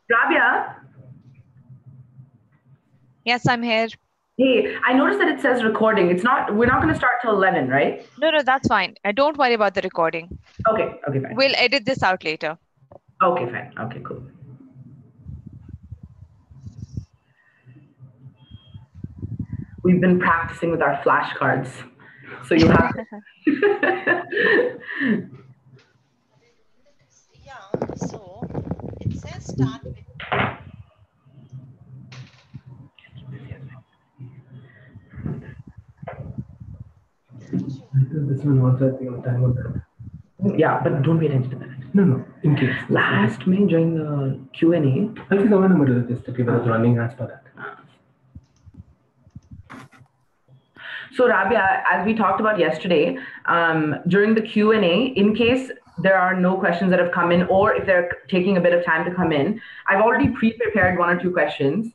Rabia, Yes, I'm here. hey, I noticed that it says recording. We're not going to start till 11, right? No, that's fine. Don't worry about the recording. Okay, fine. We'll edit this out later. Okay, fine. Okay, cool. We've been practicing with our flashcards. So you have Yeah, so it says start with this one also I think on time on that. Yeah, but don't pay attention to that. No, in case. Last May during the Q&A. I think someone number just to keep it running as per that. So Rabia, as we talked about yesterday, during the Q&A, in case there are no questions that have come in, or if they're taking a bit of time to come in, I've already pre-prepared 1 or 2 questions.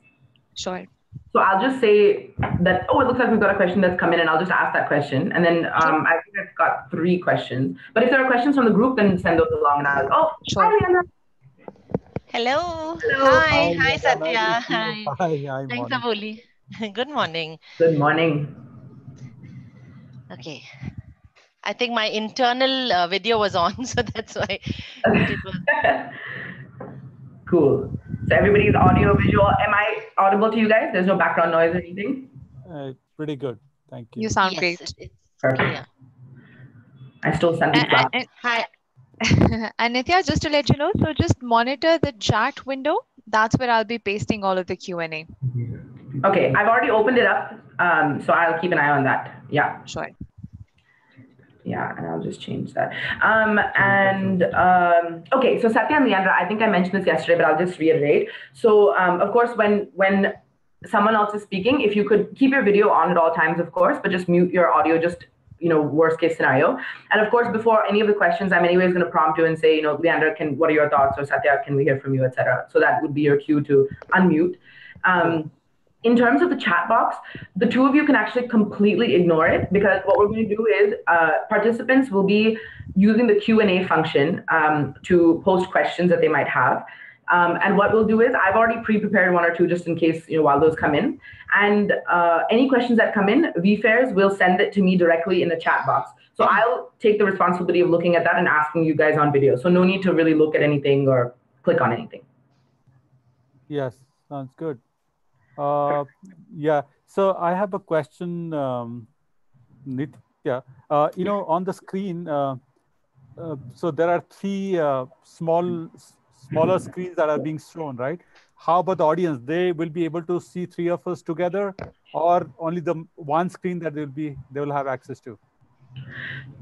Sure. So I'll just say that, it looks like we've got a question that's come in, and I'll just ask that question. And then I think I've got 3 questions. But if there are questions from the group, then send those along, and I'll, sure. Hi, Leandra. Hello. Hello. Hi, Satya. Hi. Hi. Thanks, Aboli. Good morning. Good morning. Okay. I think my internal video was on, so that's why it was. Cool. So everybody's audio, visual. Am I audible to you guys? There's no background noise or anything? Pretty good. Thank you. You sound great. It's perfect. clear. I still send these back. Hi. And Nithya, just to let you know, so just monitor the chat window. That's where I'll be pasting all of the Q&A. Okay, I've already opened it up, so I'll keep an eye on that. Yeah. Sure. Yeah, and I'll just change that. Okay, so Satya and Leandra, I think I mentioned this yesterday, but I'll just reiterate. So, of course, when someone else is speaking, if you could keep your video on at all times, of course, but just mute your audio, just, worst case scenario. And of course, before any of the questions, I'm anyways going to prompt you and say, Leandra, what are your thoughts? Or Satya, can we hear from you, etc. So that would be your cue to unmute. In terms of the chat box, the 2 of you can actually completely ignore it, because what we're going to do is participants will be using the Q&A function to post questions that they might have. And what we'll do is I've already pre-prepared 1 or 2 just in case, while those come in. And any questions that come in, VFairs will send it to me directly in the chat box. So I'll take the responsibility of looking at that and asking you guys on video. So no need to really look at anything or click on anything. Yes, sounds good. Yeah, so I have a question, Nithya. On the screen, so there are 3 smaller screens that are being shown, right? How about the audience? They will be able to see 3 of us together, or only the 1 screen that they will have access to?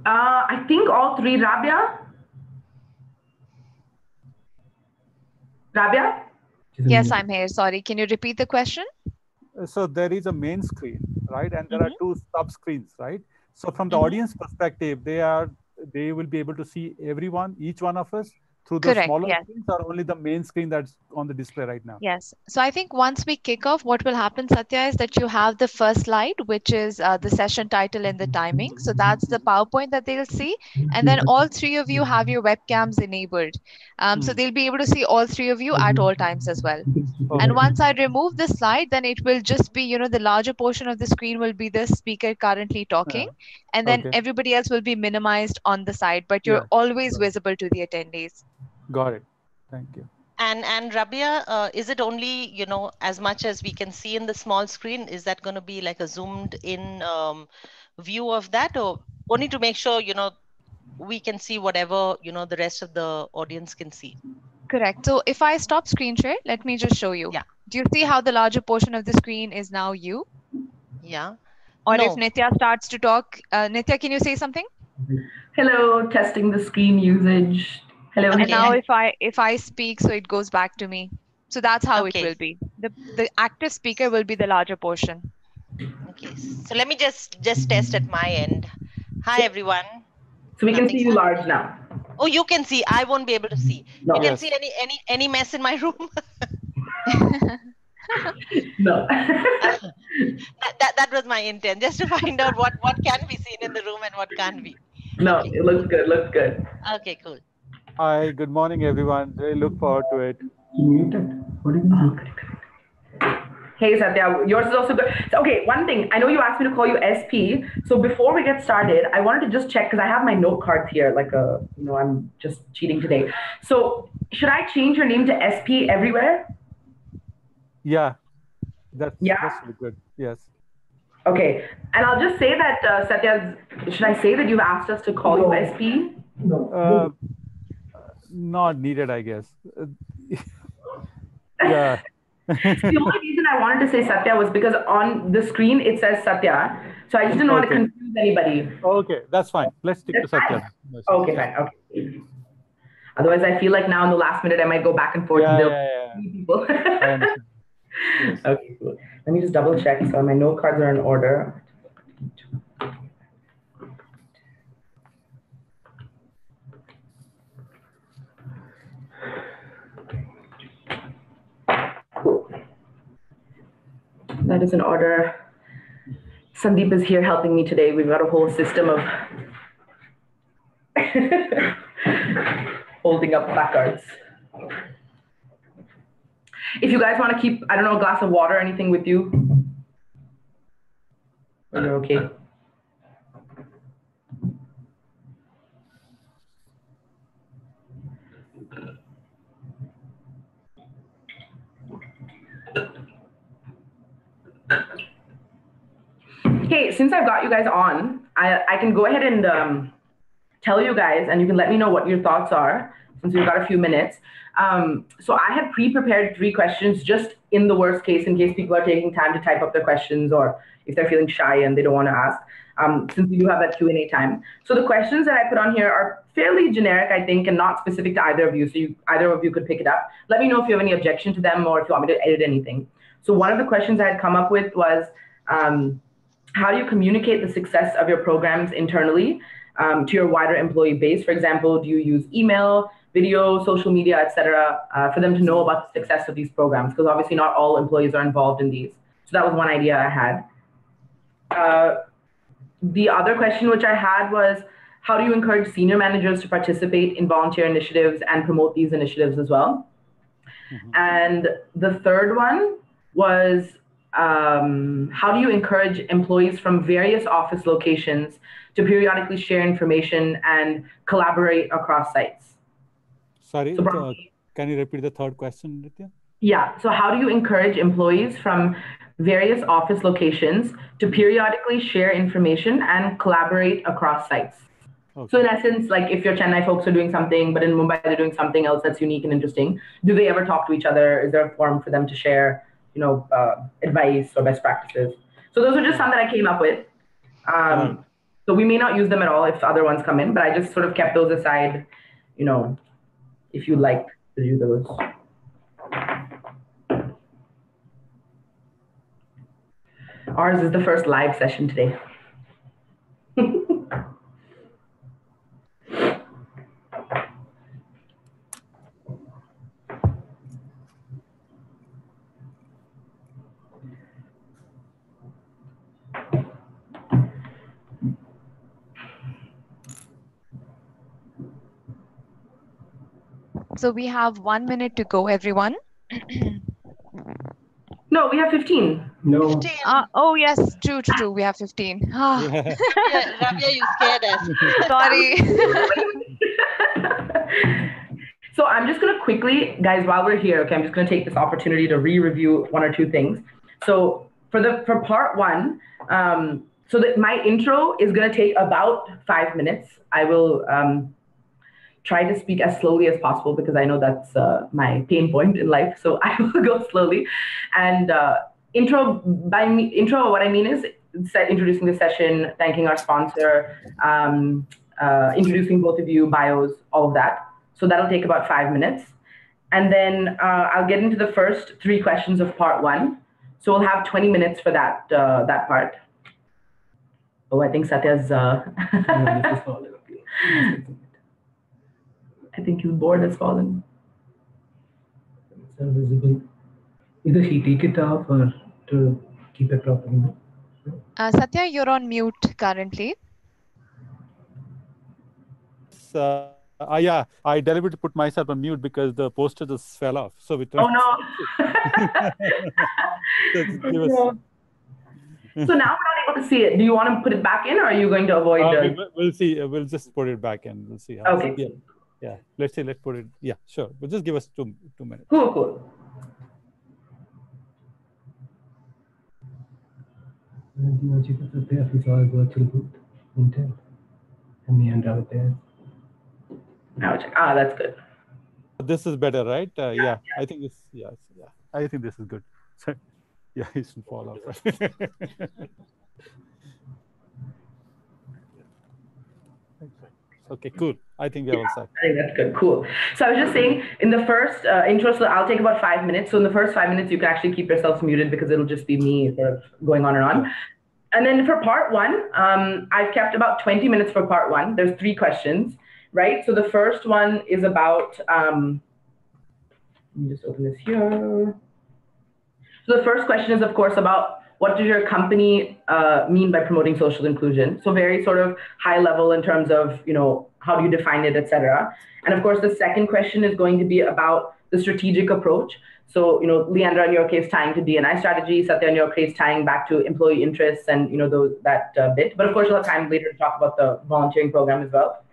I think all 3. Rabia? Yes, I'm here. Sorry, can you repeat the question? So there is a main screen, right? And there are 2 sub screens, right? So from the audience perspective, they will be able to see everyone, each one of us, through the smaller screens, or only the main screen that's on the display right now? Yes. So I think once we kick off, what will happen, Satya, is that you have the first slide, which is the session title and the timing. So that's the PowerPoint that they'll see. And then all 3 of you have your webcams enabled. So they'll be able to see all 3 of you at all times as well. Okay. And once I remove the slide, then it will just be, the larger portion of the screen will be the speaker currently talking. And then everybody else will be minimized on the side, but you're always visible to the attendees. Got it. Thank you. And Rabia, is it only, as much as we can see in the small screen, is that going to be like a zoomed in view of that, or only to make sure, we can see whatever, the rest of the audience can see? Correct. So if I stop screen share, let me just show you. Yeah. Do you see how the larger portion of the screen is now you? Yeah. Or if Nithya starts to talk, Nithya, can you say something? Hello, testing the screen usage. Hello. And now if I speak, so it goes back to me. So that's how it will be. The active speaker will be the larger portion. Okay. So let me just test at my end. Hi, everyone. So we can see you large now. Oh, you can see. I won't be able to see. No. You can see any mess in my room? No. that was my intent, just to find out what can be seen in the room and what can't be. No, it looks good. Okay, cool. Hi, good morning, everyone. Really look forward to it. You muted. What did you do? Hey Satya, yours is also good. So, okay, one thing, I know you asked me to call you SP. So before we get started, I wanted to just check because I have my note cards here, like I'm just cheating today. So should I change your name to SP everywhere? Yeah, that's Yeah. really good. Yes. Okay, and I'll just say that Satya, should I say that you've asked us to call you SP? No. Not needed, I guess. Yeah. The only reason I wanted to say Satya was because on the screen it says Satya, so I just didn't want to Okay. confuse anybody. Okay, that's fine. Let's stick to That's fine. Satya. Yes. Okay, Yeah. fine. Okay. Otherwise, I feel like now in the last minute I might go back and forth. Yeah. People. I understand. Yes. Okay, cool. Let me just double check. So my note cards are in order. Cool. That is in order. Sandeep is here helping me today. We've got a whole system of holding up placards. If you guys want to keep, I don't know, a glass of water or anything with you, you're okay. Okay, since I've got you guys on, I can go ahead and tell you guys, and you can let me know what your thoughts are, since we've got a few minutes. So I have pre-prepared 3 questions just in the worst case, in case people are taking time to type up their questions or if they're feeling shy and they don't want to ask, since we do have that Q&A time. So the questions that I put on here are fairly generic, I think, and not specific to either of you. So either of you could pick it up. Let me know if you have any objection to them or if you want me to edit anything. So one of the questions I had come up with was, how do you communicate the success of your programs internally to your wider employee base? For example, do you use email, video, social media, etc., for them to know about the success of these programs? Because obviously not all employees are involved in these. So that was one idea I had. The other question which I had was, how do you encourage senior managers to participate in volunteer initiatives and promote these initiatives as well? Mm-hmm. And the third one was, how do you encourage employees from various office locations to periodically share information and collaborate across sites? Sorry, can you repeat the third question, Nitya? Yeah, so how do you encourage employees from various office locations to periodically share information and collaborate across sites? Okay. So in essence, like if your Chennai folks are doing something, but in Mumbai they're doing something else that's unique and interesting, do they ever talk to each other? Is there a forum for them to share, advice or best practices? So those are just some that I came up with. So we may not use them at all if other ones come in, but I just sort of kept those aside, if you'd like to do those. Ours is the first live session today. So we have 1 minute to go, everyone. No, we have 15. No. 15. Oh, yes, true. We have 15. Rabia, you scared us. Sorry. So I'm just going to quickly, guys, while we're here, okay, I'm just going to take this opportunity to re-review 1 or 2 things. So for part 1, so that my intro is going to take about 5 minutes. I will try to speak as slowly as possible because I know that's my pain point in life. So I will go slowly. And intro, what I mean is introducing the session, thanking our sponsor, introducing both of you, bios, all of that. So that'll take about 5 minutes. And then I'll get into the first 3 questions of part 1. So we'll have 20 minutes for that part. Oh, I think Satya's... I think his board has fallen. It's visible. Either he take it off or to keep it properly. Satya, you're on mute currently. Yeah, I deliberately put myself on mute because the poster just fell off. So we Oh no. So now we're not able to see it. Do you want to put it back in, or are you going to avoid we'll see. We'll just put it back in. We'll see how. Okay. Yeah. Let's put it. Yeah, sure. But just give us two minutes. Cool. Virtual booth, Intel, and Leandra with there. Now check. That's good. This is better, right? Yeah. I think it's I think this is good. Yeah, it should fall off. Okay, cool. I think we are all set. I think that's good. Cool. So I was just saying, in the first intro, so I'll take about 5 minutes. So in the first 5 minutes, you can actually keep yourselves muted because it'll just be me sort of going on and on. And then for part one, I've kept about 20 minutes for part one. There's 3 questions, right? So the first one is about, let me just open this here. So the first question is, of course, about what does your company mean by promoting social inclusion? So very sort of high level in terms of, how do you define it, et cetera. And of course, the second question is going to be about the strategic approach. So, Leandra, in your case, tying to D&I strategy, Satya, in your case, tying back to employee interests and, that bit. But of course, we'll have time later to talk about the volunteering program as well.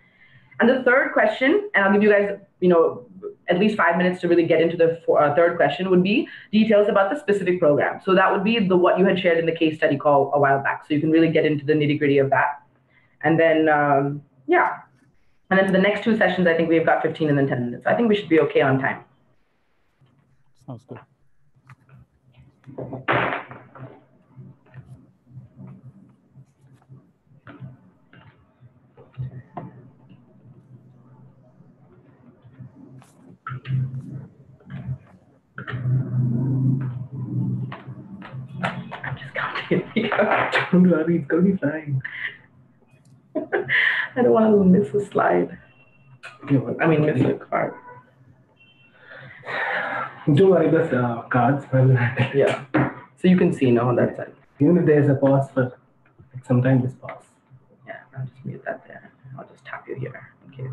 And the third question, and I'll give you guys, at least 5 minutes to really get into the third question, would be details about the specific program. So that would be what you had shared in the case study call a while back. So you can really get into the nitty gritty of that. And then, And then for the next 2 sessions, I think we've got 15 and then 10 minutes. I think we should be okay on time. Sounds good. I'm just counting it. Don't worry, it's going to be fine. I don't want to miss a slide. Miss a card. Don't worry, there's cards. Yeah. So you can see, no, that's it. Even if there's a pause for some time, just pause. Yeah, I'll just mute that there. I'll just tap you here in case.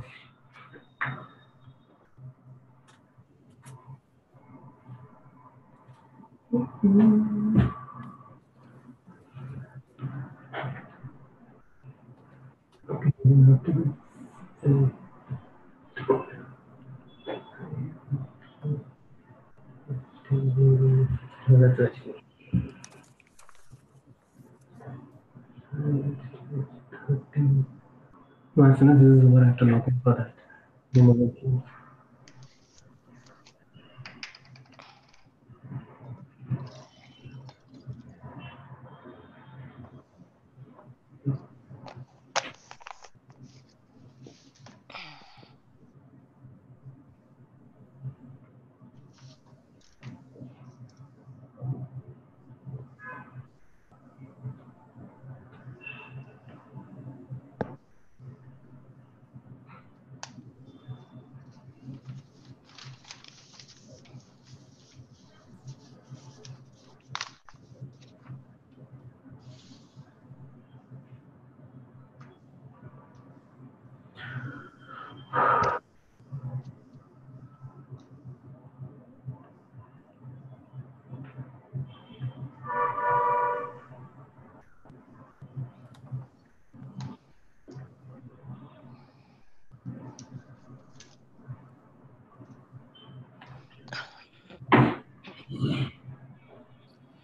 That's actually. No, as soon as this is over, I have to log in for that.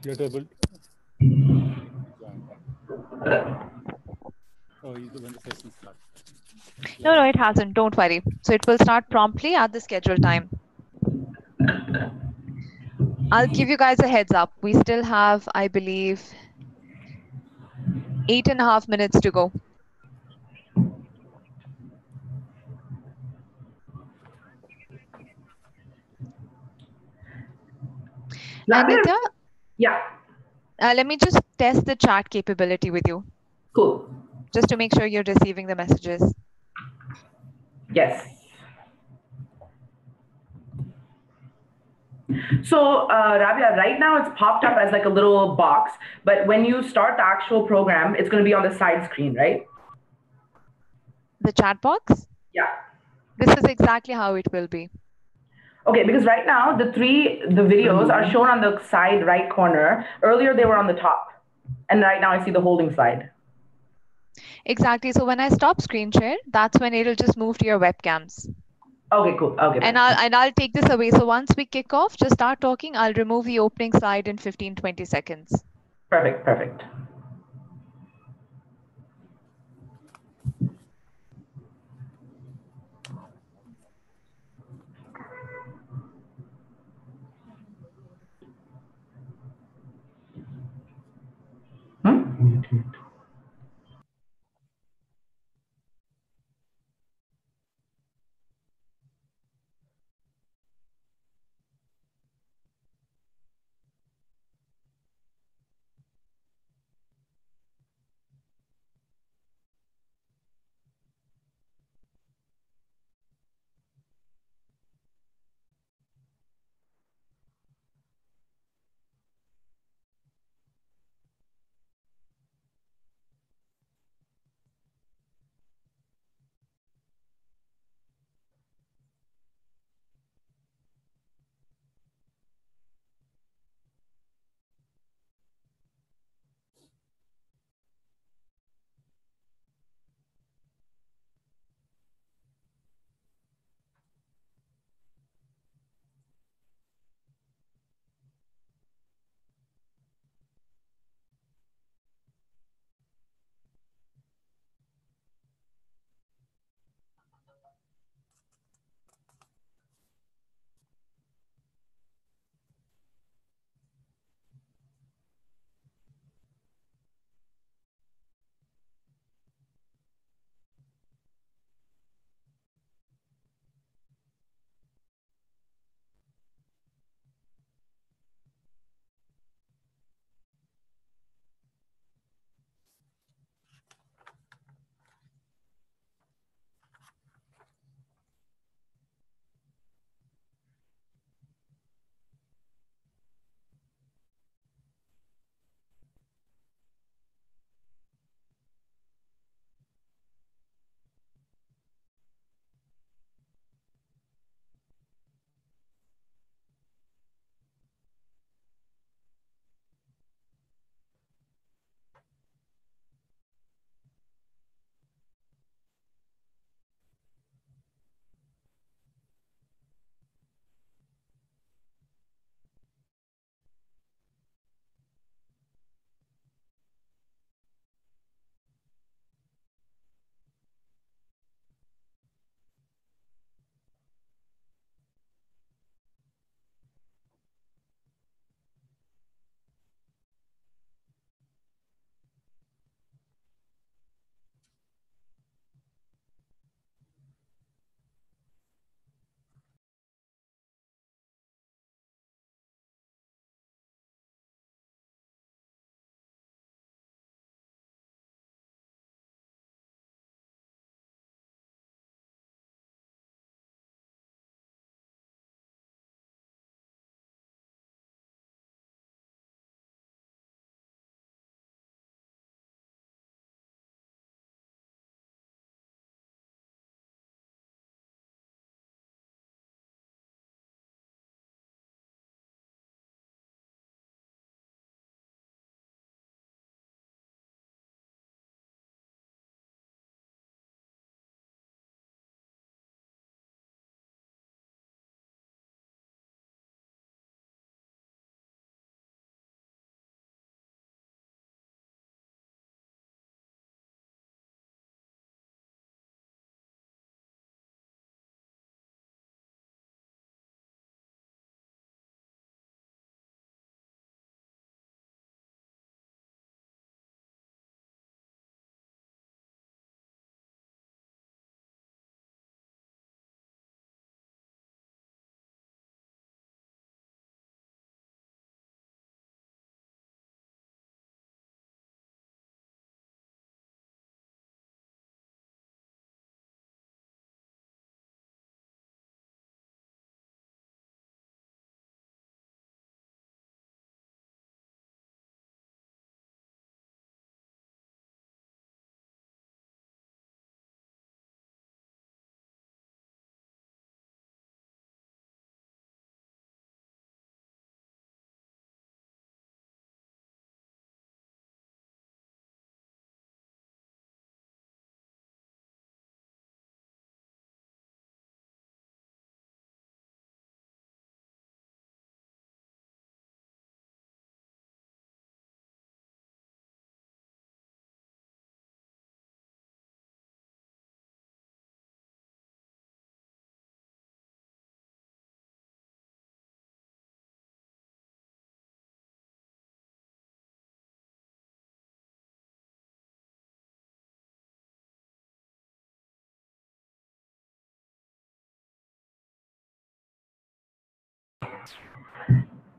You're able. Oh, when the session starts. No, it hasn't. Don't worry. So it will start promptly at the scheduled time. I'll give you guys a heads up. We still have, I believe, 8.5 minutes to go. Nitya? Yeah. Let me just test the chat capability with you. Cool. Just to make sure you're receiving the messages. Yes. So Rabia, right now it's popped up as like a little box, but when you start the actual program, it's going to be on the side screen, right? The chat box? Yeah. This is exactly how it will be. Okay, because right now the videos are shown on the side right corner. Earlier they were on the top. And right now I see the holding slide. Exactly. So when I stop screen share, that's when it'll just move to your webcams. Okay, cool. Okay. And I'll take this away. So once we kick off, just start talking. I'll remove the opening slide in 15, 20 seconds. Perfect, perfect. Muted.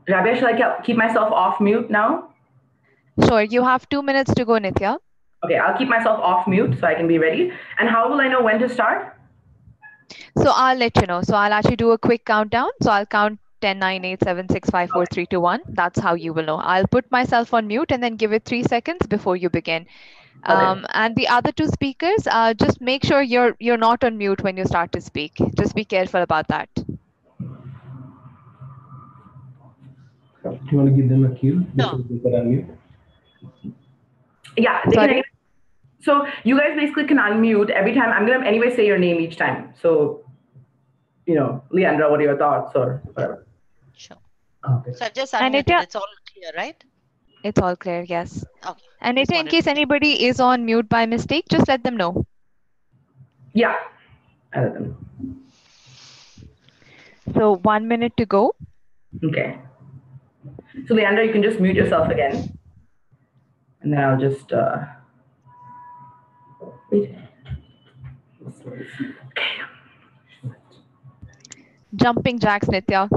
Rabia, should I keep myself off mute now? Sure, you have 2 minutes to go, Nithya. Okay, I'll keep myself off mute so I can be ready. And how will I know when to start? So I'll let you know. So I'll actually do a quick countdown. So I'll count 10, 9, 8, 7, 6, 5, 4, 3, 2, 1. That's how you will know. I'll put myself on mute and then give it 3 seconds before you begin. Okay. And the other two speakers, just make sure you're not on mute when you start to speak. Just be careful about that. Do you want to give them a cue No. before they put on mute? Yeah, they Sorry? can anyway. So you guys basically can unmute every time. I'm gonna anyway say your name each time. So, Leandra, what are your thoughts or whatever? Sure. Okay. So I've just And unmuted. Nithya, It's all clear, right? it's all clear, yes. Okay. And Just Nithya, in wanted case to check. anybody is on mute by mistake, just let them know. Yeah. I let them. So 1 minute to go. Okay. So Leandra, you can just mute yourself again. And then I'll just wait. Okay. Jumping jacks, Nithya.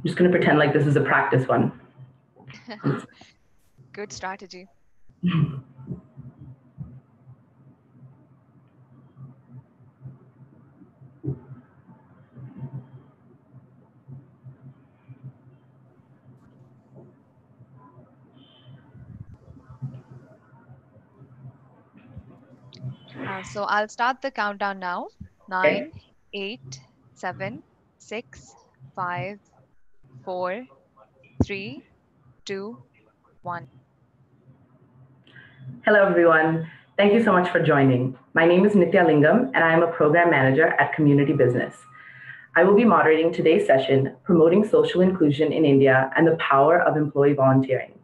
I'm just gonna pretend like this is a practice one. Good strategy. So I'll start the countdown now. 9, 8, 7, 6, 5, 4, 3, 2, 1. Hello, everyone. Thank you so much for joining. My name is Nithya Lingam, and I am a program manager at Community Business. I will be moderating today's session, Promoting Social Inclusion in India and the Power of Employee Volunteering.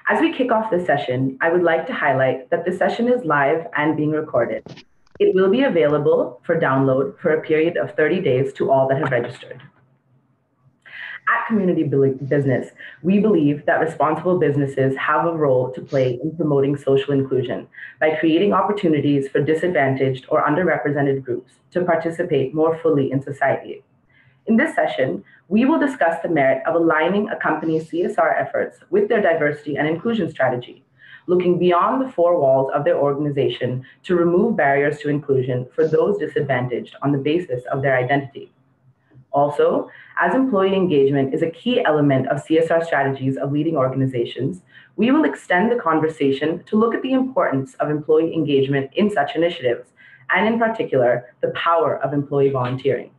As we kick off this session, I would like to highlight that this session is live and being recorded. It will be available for download for a period of 30 days to all that have registered. At Community Business, we believe that responsible businesses have a role to play in promoting social inclusion by creating opportunities for disadvantaged or underrepresented groups to participate more fully in society. In this session, we will discuss the merit of aligning a company's CSR efforts with their diversity and inclusion strategy, looking beyond the four walls of their organization to remove barriers to inclusion for those disadvantaged on the basis of their identity. Also, as employee engagement is a key element of CSR strategies of leading organizations, we will extend the conversation to look at the importance of employee engagement in such initiatives, and in particular, the power of employee volunteering.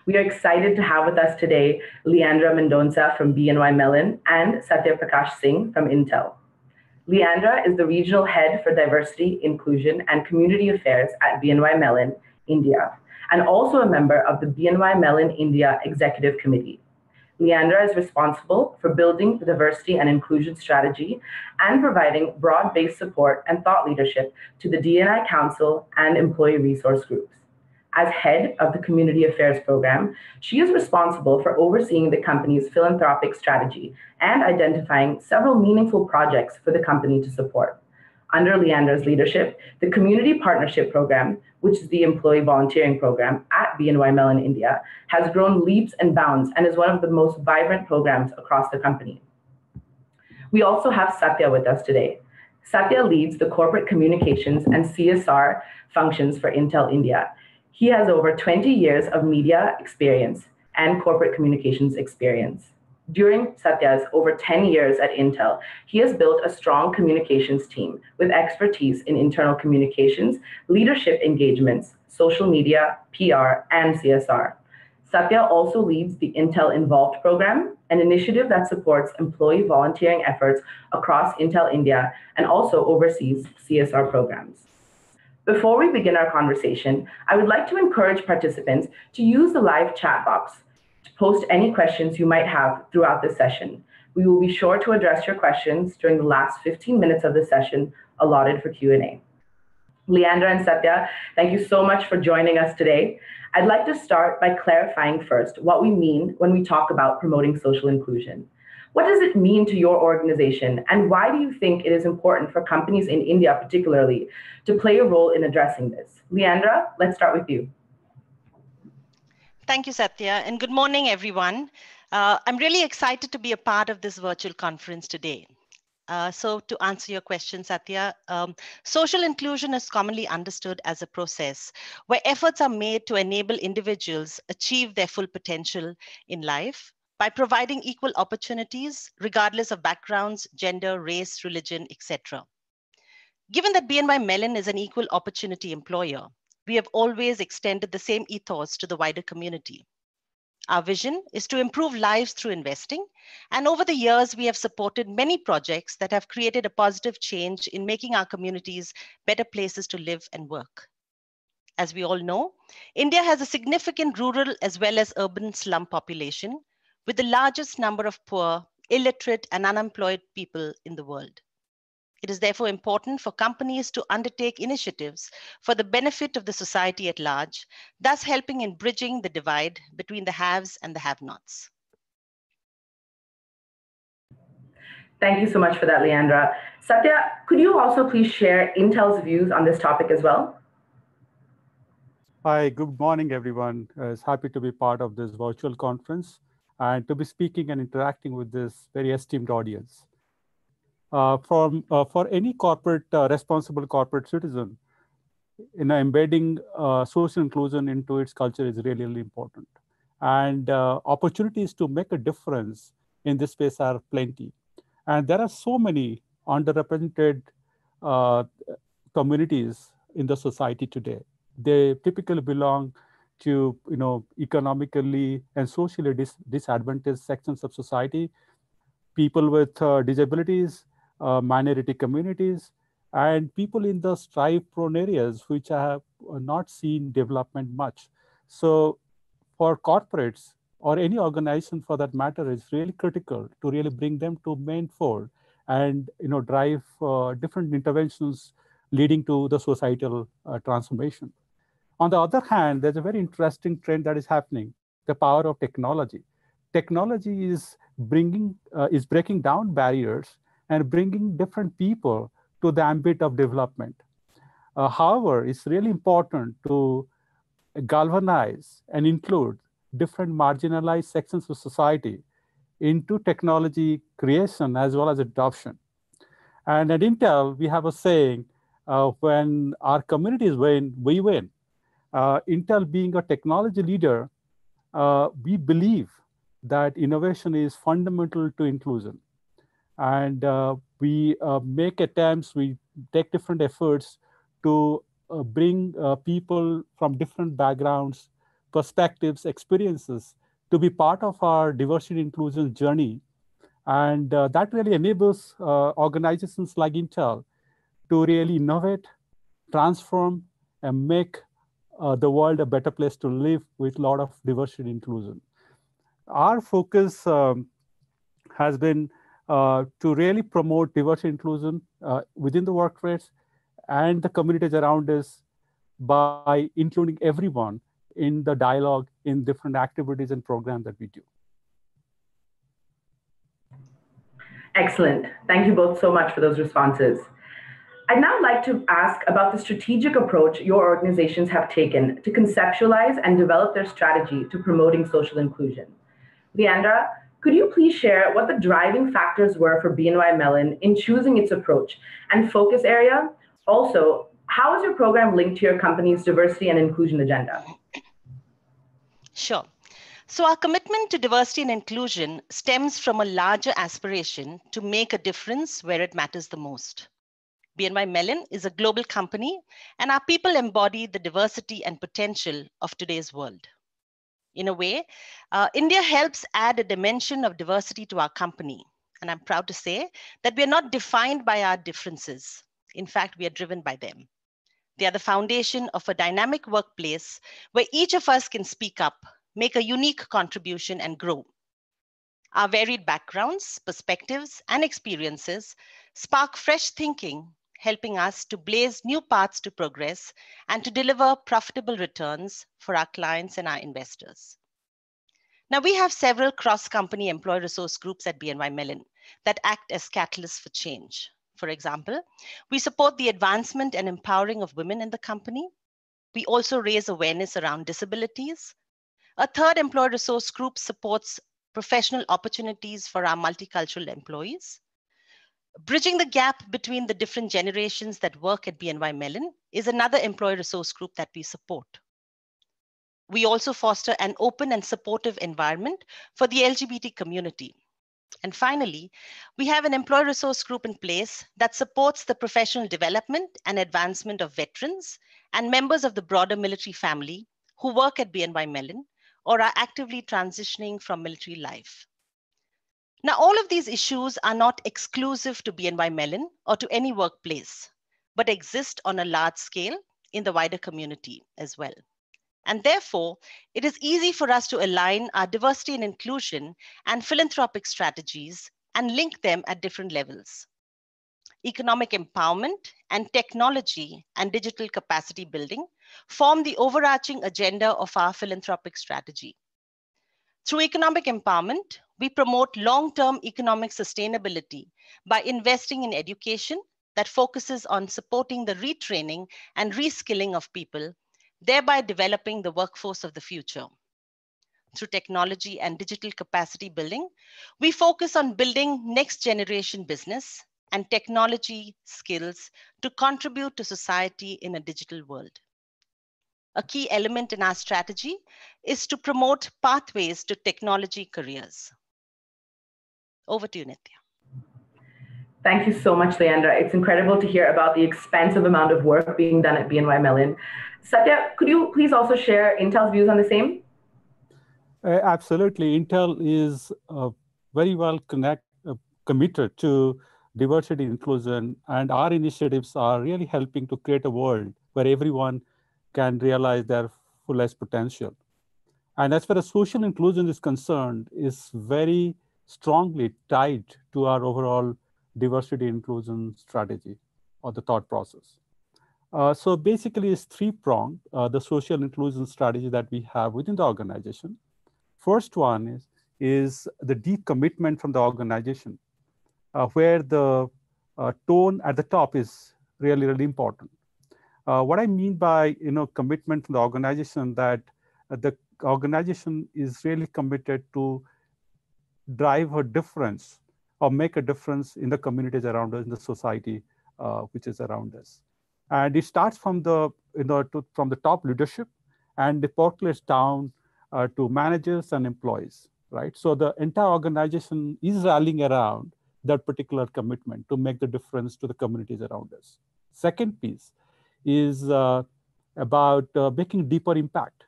We are excited to have with us today Leandra Mendonça from BNY Mellon and Satya Prakash Singh from Intel. Leandra is the Regional Head for Diversity, Inclusion, and Community Affairs at BNY Mellon, India, and also a member of the BNY Mellon India Executive Committee. Leandra is responsible for building the diversity and inclusion strategy and providing broad-based support and thought leadership to the D&I Council and employee resource groups. As head of the Community Affairs program, she is responsible for overseeing the company's philanthropic strategy and identifying several meaningful projects for the company to support. Under Leandra's leadership, the Community Partnership Program, which is the employee volunteering program at BNY Mellon India, has grown leaps and bounds and is one of the most vibrant programs across the company. We also have Satya with us today. Satya leads the corporate communications and CSR functions for Intel India. He has over 20 years of media experience and corporate communications experience. During Satya's over 10 years at Intel, he has built a strong communications team with expertise in internal communications, leadership engagements, social media, PR, and CSR. Satya also leads the Intel Involved program, an initiative that supports employee volunteering efforts across Intel India and also oversees CSR programs. Before we begin our conversation, I would like to encourage participants to use the live chat box to post any questions you might have throughout the session. We will be sure to address your questions during the last 15 minutes of the session allotted for Q&A. Leandra and Satya, thank you so much for joining us today. I'd like to start by clarifying first what we mean when we talk about promoting social inclusion. What does it mean to your organization, and why do you think it is important for companies in India particularly to play a role in addressing this? Leandra, let's start with you. Thank you, Satya, and good morning, everyone. I'm really excited to be a part of this virtual conference today. So to answer your question, Satya, social inclusion is commonly understood as a process where efforts are made to enable individuals achieve their full potential in life by providing equal opportunities, regardless of backgrounds, gender, race, religion, etc. Given that BNY Mellon is an equal opportunity employer, we have always extended the same ethos to the wider community. Our vision is to improve lives through investing, and over the years, we have supported many projects that have created a positive change in making our communities better places to live and work. As we all know, India has a significant rural as well as urban slum population, with the largest number of poor, illiterate, and unemployed people in the world. It is therefore important for companies to undertake initiatives for the benefit of the society at large, thus helping in bridging the divide between the haves and the have-nots. Thank you so much for that, Leandra. Satya, could you also please share Intel's views on this topic as well? Hi, good morning, everyone. It's happy to be part of this virtual conference and to be speaking and interacting with this very esteemed audience. For any corporate, responsible corporate citizen, embedding social inclusion into its culture is really, really important. And opportunities to make a difference in this space are plenty. And there are so many underrepresented communities in the society today. They typically belong to economically and socially disadvantaged sections of society, people with disabilities, minority communities, and people in the strife-prone areas which have not seen development much. So for corporates or any organization for that matter, it's really critical to really bring them to main fold and drive different interventions leading to the societal transformation. On the other hand, there's a very interesting trend that is happening, the power of technology. Technology is breaking down barriers and bringing different people to the ambit of development. However, it's really important to galvanize and include different marginalized sections of society into technology creation as well as adoption. And at Intel, we have a saying, when our communities win, we win. Intel being a technology leader, we believe that innovation is fundamental to inclusion. And we make attempts, we take different efforts to bring people from different backgrounds, perspectives, experiences to be part of our diversity inclusion journey. And that really enables organizations like Intel to really innovate, transform, and make the world a better place to live with a lot of diversity and inclusion. Our focus has been to really promote diversity and inclusion within the workplace and the communities around us by including everyone in the dialogue in different activities and programs that we do. Excellent. Thank you both so much for those responses. I'd now like to ask about the strategic approach your organizations have taken to conceptualize and develop their strategy to promoting social inclusion. Leandra, could you please share what the driving factors were for BNY Mellon in choosing its approach and focus area? Also, how is your program linked to your company's diversity and inclusion agenda? Sure. So our commitment to diversity and inclusion stems from a larger aspiration to make a difference where it matters the most. BNY Mellon is a global company, and our people embody the diversity and potential of today's world. In a way, India helps add a dimension of diversity to our company. And I'm proud to say that we are not defined by our differences. In fact, we are driven by them. They are the foundation of a dynamic workplace where each of us can speak up, make a unique contribution, and grow. Our varied backgrounds, perspectives, and experiences spark fresh thinking, helping us to blaze new paths to progress and to deliver profitable returns for our clients and our investors. Now, we have several cross-company employee resource groups at BNY Mellon that act as catalysts for change. For example, we support the advancement and empowering of women in the company. We also raise awareness around disabilities. A third employee resource group supports professional opportunities for our multicultural employees. Bridging the gap between the different generations that work at BNY Mellon is another employee resource group that we support. We also foster an open and supportive environment for the LGBT community. And finally, we have an employee resource group in place that supports the professional development and advancement of veterans and members of the broader military family who work at BNY Mellon or are actively transitioning from military life. Now, all of these issues are not exclusive to BNY Mellon or to any workplace, but exist on a large scale in the wider community as well. And therefore, it is easy for us to align our diversity and inclusion and philanthropic strategies and link them at different levels. Economic empowerment and technology and digital capacity building form the overarching agenda of our philanthropic strategy. Through economic empowerment, we promote long-term economic sustainability by investing in education that focuses on supporting the retraining and reskilling of people, thereby developing the workforce of the future. Through technology and digital capacity building, we focus on building next generation business and technology skills to contribute to society in a digital world. A key element in our strategy is to promote pathways to technology careers. Over to you, Nithya. Thank you so much, Leandra. It's incredible to hear about the expansive amount of work being done at BNY Mellon. Satya, could you please also share Intel's views on the same? Absolutely. Intel is very well committed to diversity inclusion, and our initiatives are really helping to create a world where everyone can realize their fullest potential. And as far as social inclusion is concerned, is very strongly tied to our overall diversity inclusion strategy or the thought process. So basically it's three-pronged, the social inclusion strategy that we have within the organization. First one is the deep commitment from the organization, where the tone at the top is really, really important. What I mean by commitment from the organization, that the organization is really committed to drive a difference or make a difference in the communities around us, in the society which is around us. And it starts from the from the top leadership, and it percolates down to managers and employees, right? So the entire organization is rallying around that particular commitment to make the difference to the communities around us. Second piece is about making deeper impact,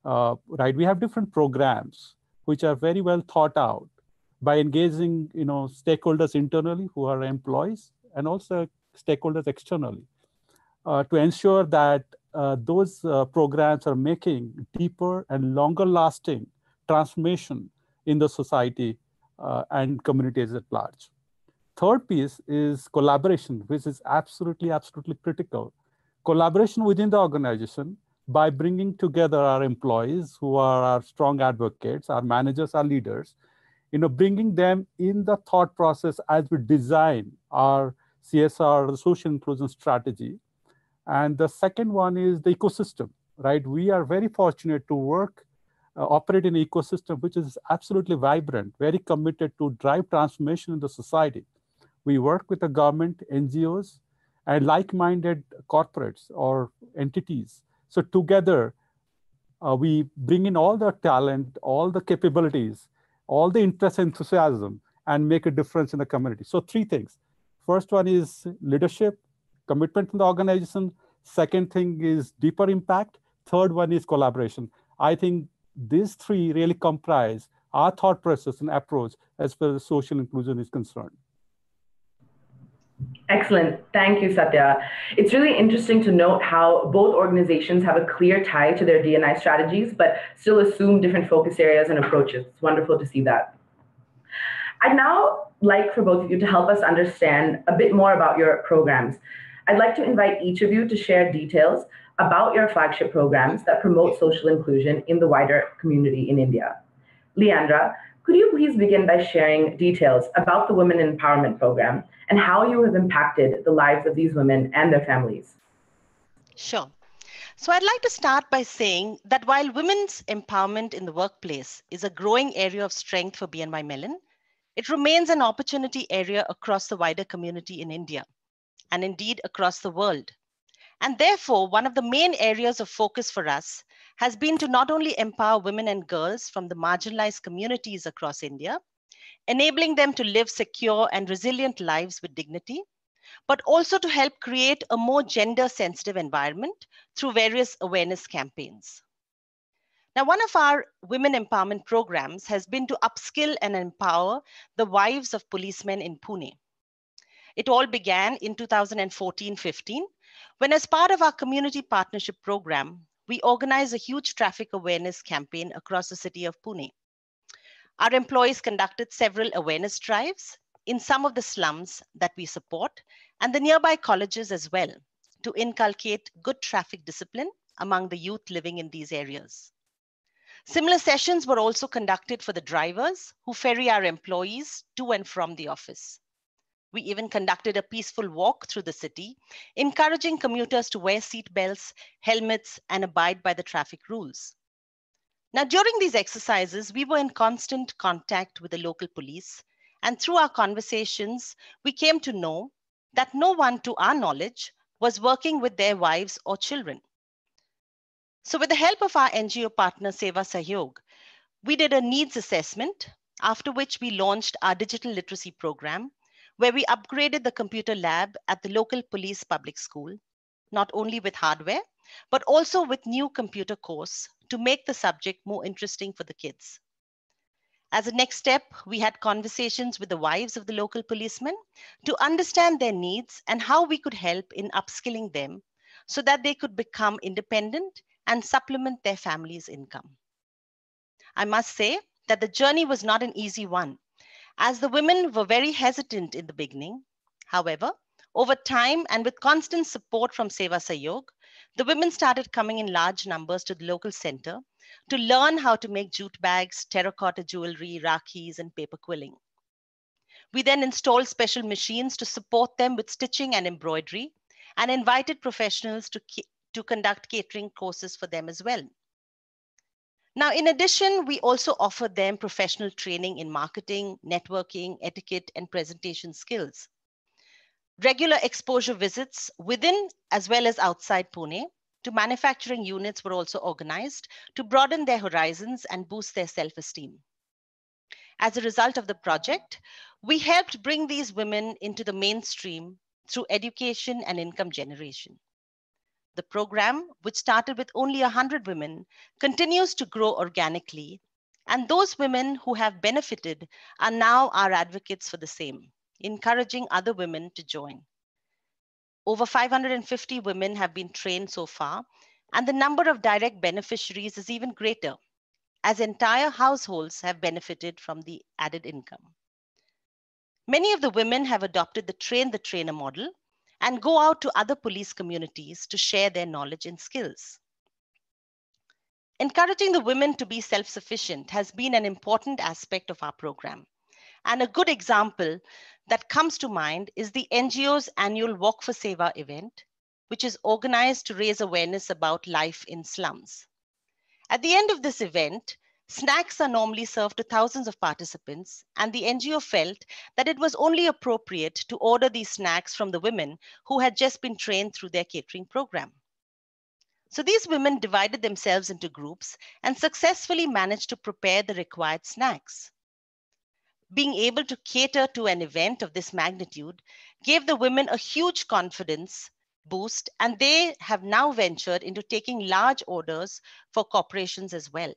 right? We have different programs which are very well thought out by engaging stakeholders internally who are employees and also stakeholders externally to ensure that those programs are making deeper and longer lasting transformation in the society and communities at large. Third piece is collaboration, which is absolutely critical. Collaboration within the organization by bringing together our employees who are our strong advocates, our managers, our leaders, bringing them in the thought process as we design our CSR, the social inclusion strategy. And the second one is the ecosystem, right? We are very fortunate to operate in an ecosystem which is absolutely vibrant, very committed to drive transformation in the society. We work with the government, NGOs, and like-minded corporates or entities. So together, we bring in all the talent, all the capabilities, all the interest and enthusiasm, and make a difference in the community. So three things. First one is leadership, commitment from the organization. Second thing is deeper impact. Third one is collaboration. I think these three really comprise our thought process and approach as far as social inclusion is concerned. Excellent. Thank you, Satya. It's really interesting to note how both organizations have a clear tie to their D&I strategies, but still assume different focus areas and approaches. It's wonderful to see that. I'd now like for both of you to help us understand a bit more about your programs. I'd like to invite each of you to share details about your flagship programs that promote social inclusion in the wider community in India. Leandra, could you please begin by sharing details about the Women Empowerment Program and how you have impacted the lives of these women and their families? Sure. So I'd like to start by saying that while women's empowerment in the workplace is a growing area of strength for BNY Mellon, it remains an opportunity area across the wider community in India, and indeed across the world. And therefore, one of the main areas of focus for us has been to not only empower women and girls from the marginalized communities across India, enabling them to live secure and resilient lives with dignity, but also to help create a more gender-sensitive environment through various awareness campaigns. Now, one of our women empowerment programs has been to upskill and empower the wives of policemen in Pune. It all began in 2014-15, when as part of our community partnership program, we organized a huge traffic awareness campaign across the city of Pune. Our employees conducted several awareness drives in some of the slums that we support and the nearby colleges as well, to inculcate good traffic discipline among the youth living in these areas. Similar sessions were also conducted for the drivers who ferry our employees to and from the office. We even conducted a peaceful walk through the city, encouraging commuters to wear seat belts, helmets, and abide by the traffic rules. Now, during these exercises, we were in constant contact with the local police, and through our conversations, we came to know that no one, to our knowledge, was working with their wives or children. So with the help of our NGO partner, Seva Sahyog, we did a needs assessment, after which we launched our digital literacy program, where we upgraded the computer lab at the local police public school, not only with hardware, but also with new computer course to make the subject more interesting for the kids. As a next step, we had conversations with the wives of the local policemen to understand their needs and how we could help in upskilling them so that they could become independent and supplement their family's income. I must say that the journey was not an easy one, as the women were very hesitant in the beginning. However, over time and with constant support from Seva Sahyog, the women started coming in large numbers to the local center to learn how to make jute bags, terracotta jewelry, rakhis, and paper quilling. We then installed special machines to support them with stitching and embroidery and invited professionals to conduct catering courses for them as well. Now, in addition, we also offered them professional training in marketing, networking, etiquette, and presentation skills. Regular exposure visits within as well as outside Pune to manufacturing units were also organized to broaden their horizons and boost their self-esteem. As a result of the project, we helped bring these women into the mainstream through education and income generation. The program, which started with only 100 women, continues to grow organically, and those women who have benefited are now our advocates for the same, encouraging other women to join. Over 550 women have been trained so far, and the number of direct beneficiaries is even greater, as entire households have benefited from the added income. Many of the women have adopted the train-the-trainer model and go out to other police communities to share their knowledge and skills. Encouraging the women to be self-sufficient has been an important aspect of our program. And a good example that comes to mind is the NGO's annual Walk for Seva event, which is organized to raise awareness about life in slums. At the end of this event, snacks are normally served to thousands of participants, and the NGO felt that it was only appropriate to order these snacks from the women who had just been trained through their catering program. So these women divided themselves into groups and successfully managed to prepare the required snacks. Being able to cater to an event of this magnitude gave the women a huge confidence boost, and they have now ventured into taking large orders for corporations as well.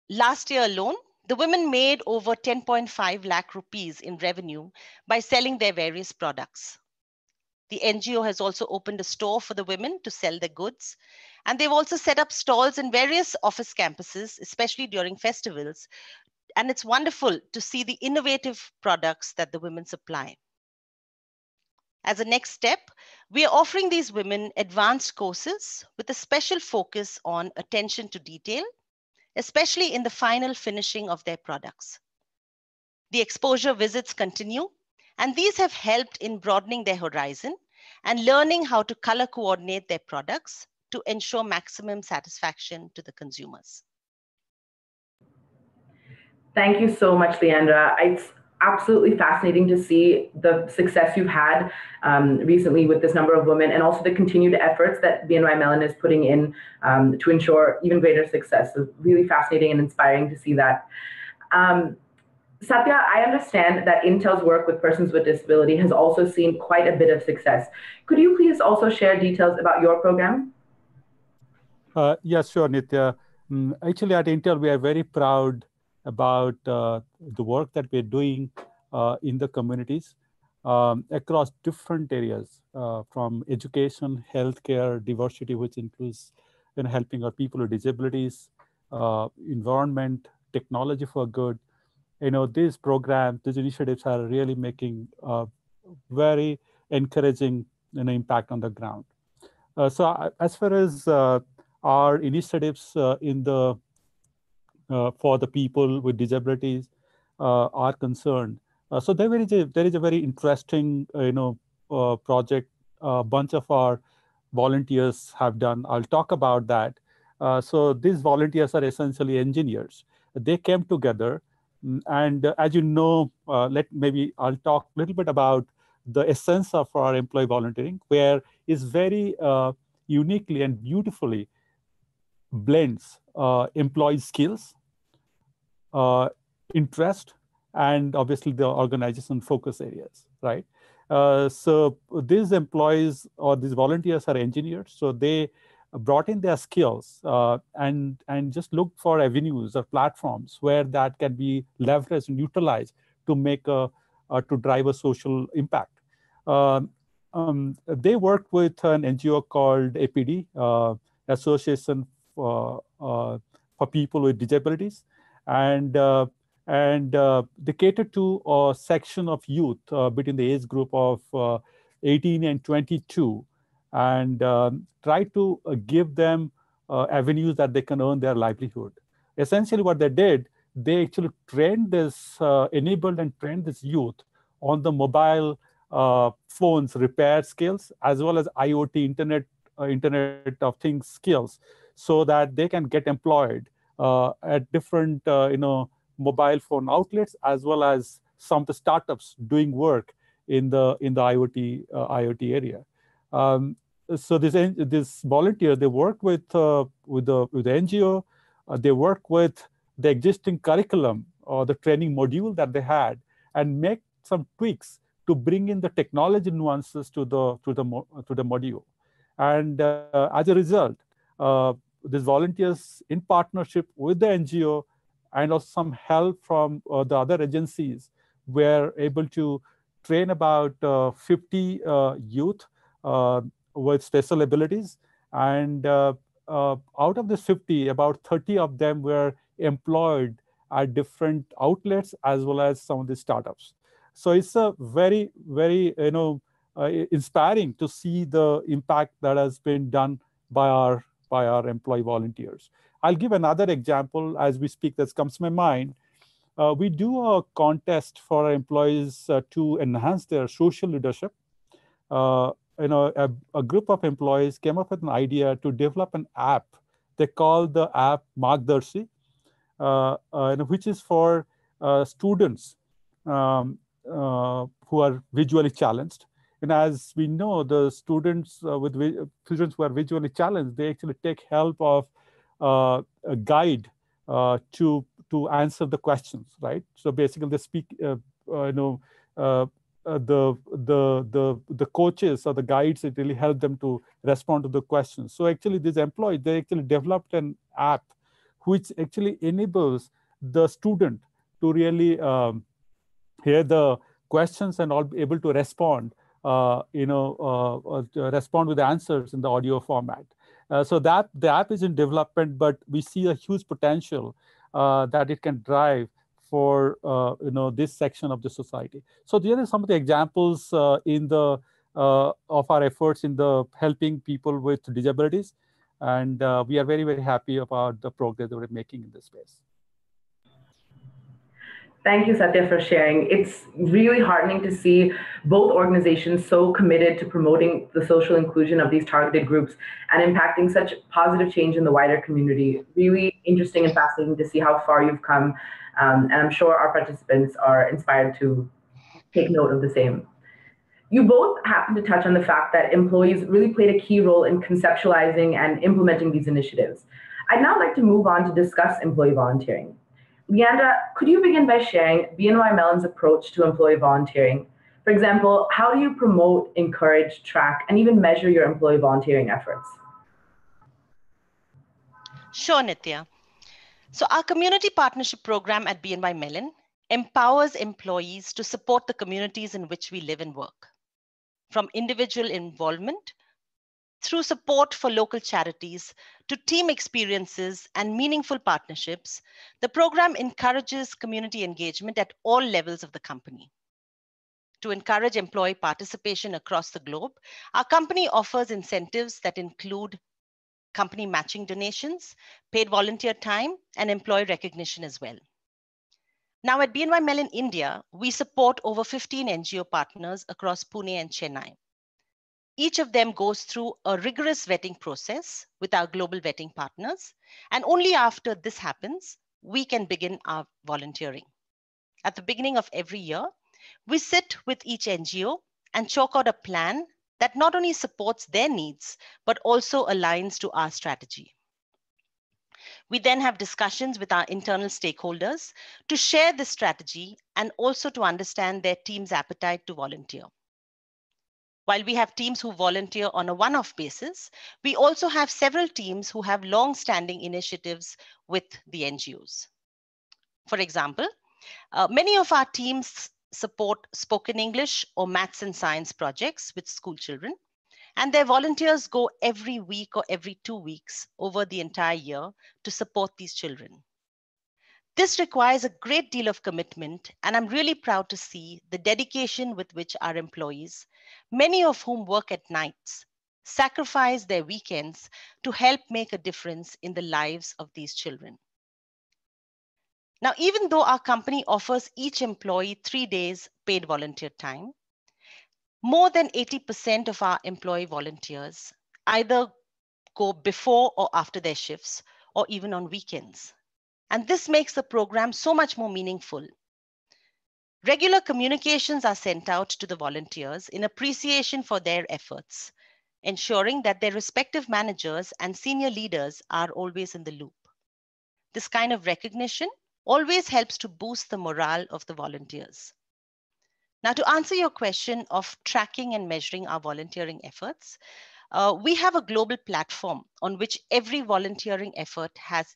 Last year alone, the women made over 10.5 lakh rupees in revenue by selling their various products. The NGO has also opened a store for the women to sell their goods, and they've also set up stalls in various office campuses, especially during festivals. And it's wonderful to see the innovative products that the women supply. As a next step, we are offering these women advanced courses with a special focus on attention to detail, especially in the final finishing of their products. The exposure visits continue, and these have helped in broadening their horizon and learning how to color coordinate their products to ensure maximum satisfaction to the consumers. Thank you so much, Leandra. It's absolutely fascinating to see the success you've had recently with this number of women, and also the continued efforts that BNY Mellon is putting in to ensure even greater success. So really fascinating and inspiring to see that. Satya, I understand that Intel's work with persons with disability has also seen quite a bit of success. Could you please also share details about your program? Yes, sure, Nitya. Actually, at Intel, we are very proud about the work that we're doing in the communities across different areas, from education, healthcare, diversity, which includes helping our people with disabilities, environment, technology for good. These programs, these initiatives are really making very encouraging impact on the ground. So as far as our initiatives in the for the people with disabilities are concerned, so there is a very interesting project a bunch of our volunteers have done. I'll talk about that. So these volunteers are essentially engineers. They came together, and as you know, maybe I'll talk a little bit about the essence of our employee volunteering, where it's very uniquely and beautifully blends employee skills, interest, and obviously the organization focus areas, right? So these employees or these volunteers are engineers, so they brought in their skills and just look for avenues or platforms where that can be leveraged and utilized to make to drive a social impact. They work with an NGO called APD, Association for People with Disabilities, and they cater to a section of youth between the age group of 18 and 22, and try to give them avenues that they can earn their livelihood. Essentially what they did, they actually trained this, enabled and trained this youth on the mobile phones repair skills, as well as IoT, Internet of Things skills, so that they can get employed at different mobile phone outlets, as well as some of the startups doing work in the IoT area. So this volunteer, they work with the NGO, they work with the existing curriculum or the training module that they had, and make some tweaks to bring in the technology nuances to the module. And as a result, these volunteers, in partnership with the NGO and also some help from the other agencies, were able to train about 50 youth with special abilities. And out of this 50, about 30 of them were employed at different outlets, as well as some of the startups. So it's a very, very inspiring to see the impact that has been done by our employee volunteers. I'll give another example as we speak that comes to my mind. We do a contest for our employees to enhance their social leadership. A group of employees came up with an idea to develop an app. They call the app Margdarshi, which is for students who are visually challenged. And as we know, the students students who are visually challenged, they actually take help of a guide to answer the questions, right? So basically, they speak, the coaches or the guides, it really help them to respond to the questions. So actually, these employees, they actually developed an app which actually enables the student to really hear the questions and all be able to respond. Respond with the answers in the audio format. So that the app is in development, but we see a huge potential that it can drive for this section of the society. So these are some of the examples in the of our efforts in the helping people with disabilities. And we are very, very happy about the progress that we're making in this space. Thank you, Satya, for sharing. It's really heartening to see both organizations so committed to promoting the social inclusion of these targeted groups and impacting such positive change in the wider community. Really interesting and fascinating to see how far you've come. And I'm sure our participants are inspired to take note of the same. You both happen to touch on the fact that employees really played a key role in conceptualizing and implementing these initiatives. I'd now like to move on to discuss employee volunteering. Leandra, could you begin by sharing BNY Mellon's approach to employee volunteering? For example, how do you promote, encourage, track, and even measure your employee volunteering efforts? Sure, Nitya. So our community partnership program at BNY Mellon empowers employees to support the communities in which we live and work. From individual involvement through support for local charities to team experiences and meaningful partnerships, the program encourages community engagement at all levels of the company. To encourage employee participation across the globe, our company offers incentives that include company matching donations, paid volunteer time, and employee recognition as well. Now at BNY Mellon India, we support over 15 NGO partners across Pune and Chennai. Each of them goes through a rigorous vetting process with our global vetting partners. And only after this happens, we can begin our volunteering. At the beginning of every year, we sit with each NGO and chalk out a plan that not only supports their needs, but also aligns to our strategy. We then have discussions with our internal stakeholders to share this strategy and also to understand their team's appetite to volunteer. While we have teams who volunteer on a one-off basis, we also have several teams who have long-standing initiatives with the NGOs. For example, many of our teams support spoken English or maths and science projects with school children, and their volunteers go every week or every 2 weeks over the entire year to support these children. This requires a great deal of commitment, and I'm really proud to see the dedication with which our employees, many of whom work at nights, sacrifice their weekends to help make a difference in the lives of these children. Now, even though our company offers each employee 3 days paid volunteer time, more than 80% of our employee volunteers either go before or after their shifts, or even on weekends. And this makes the program so much more meaningful. Regular communications are sent out to the volunteers in appreciation for their efforts, ensuring that their respective managers and senior leaders are always in the loop. This kind of recognition always helps to boost the morale of the volunteers. Now, to answer your question of tracking and measuring our volunteering efforts, we have a global platform on which every volunteering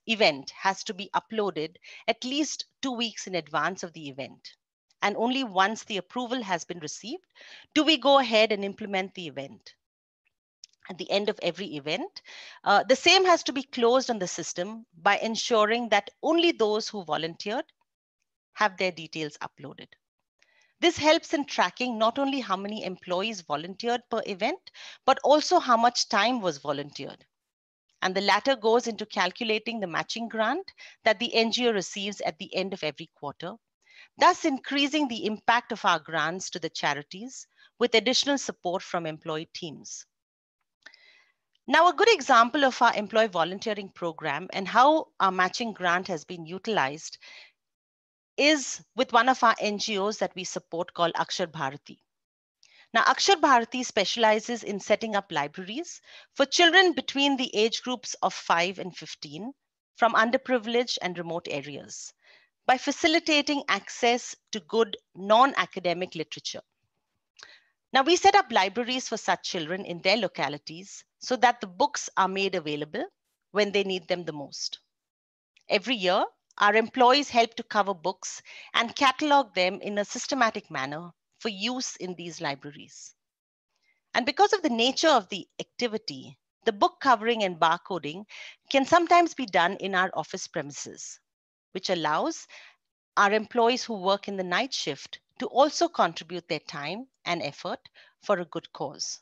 event has to be uploaded at least 2 weeks in advance of the event. And only once the approval has been received, do we go ahead and implement the event. At the end of every event, the same has to be closed on the system by ensuring that only those who volunteered have their details uploaded. This helps in tracking not only how many employees volunteered per event, but also how much time was volunteered. And the latter goes into calculating the matching grant that the NGO receives at the end of every quarter, thus increasing the impact of our grants to the charities with additional support from employee teams. Now, a good example of our employee volunteering program and how our matching grant has been utilized is with one of our NGOs that we support called Akshar Bharati. Now, Akshar Bharati specializes in setting up libraries for children between the age groups of 5 and 15 from underprivileged and remote areas by facilitating access to good non-academic literature. Now, we set up libraries for such children in their localities so that the books are made available when they need them the most. Every year, our employees help to cover books and catalog them in a systematic manner for use in these libraries. And because of the nature of the activity, the book covering and barcoding can sometimes be done in our office premises, which allows our employees who work in the night shift to also contribute their time and effort for a good cause.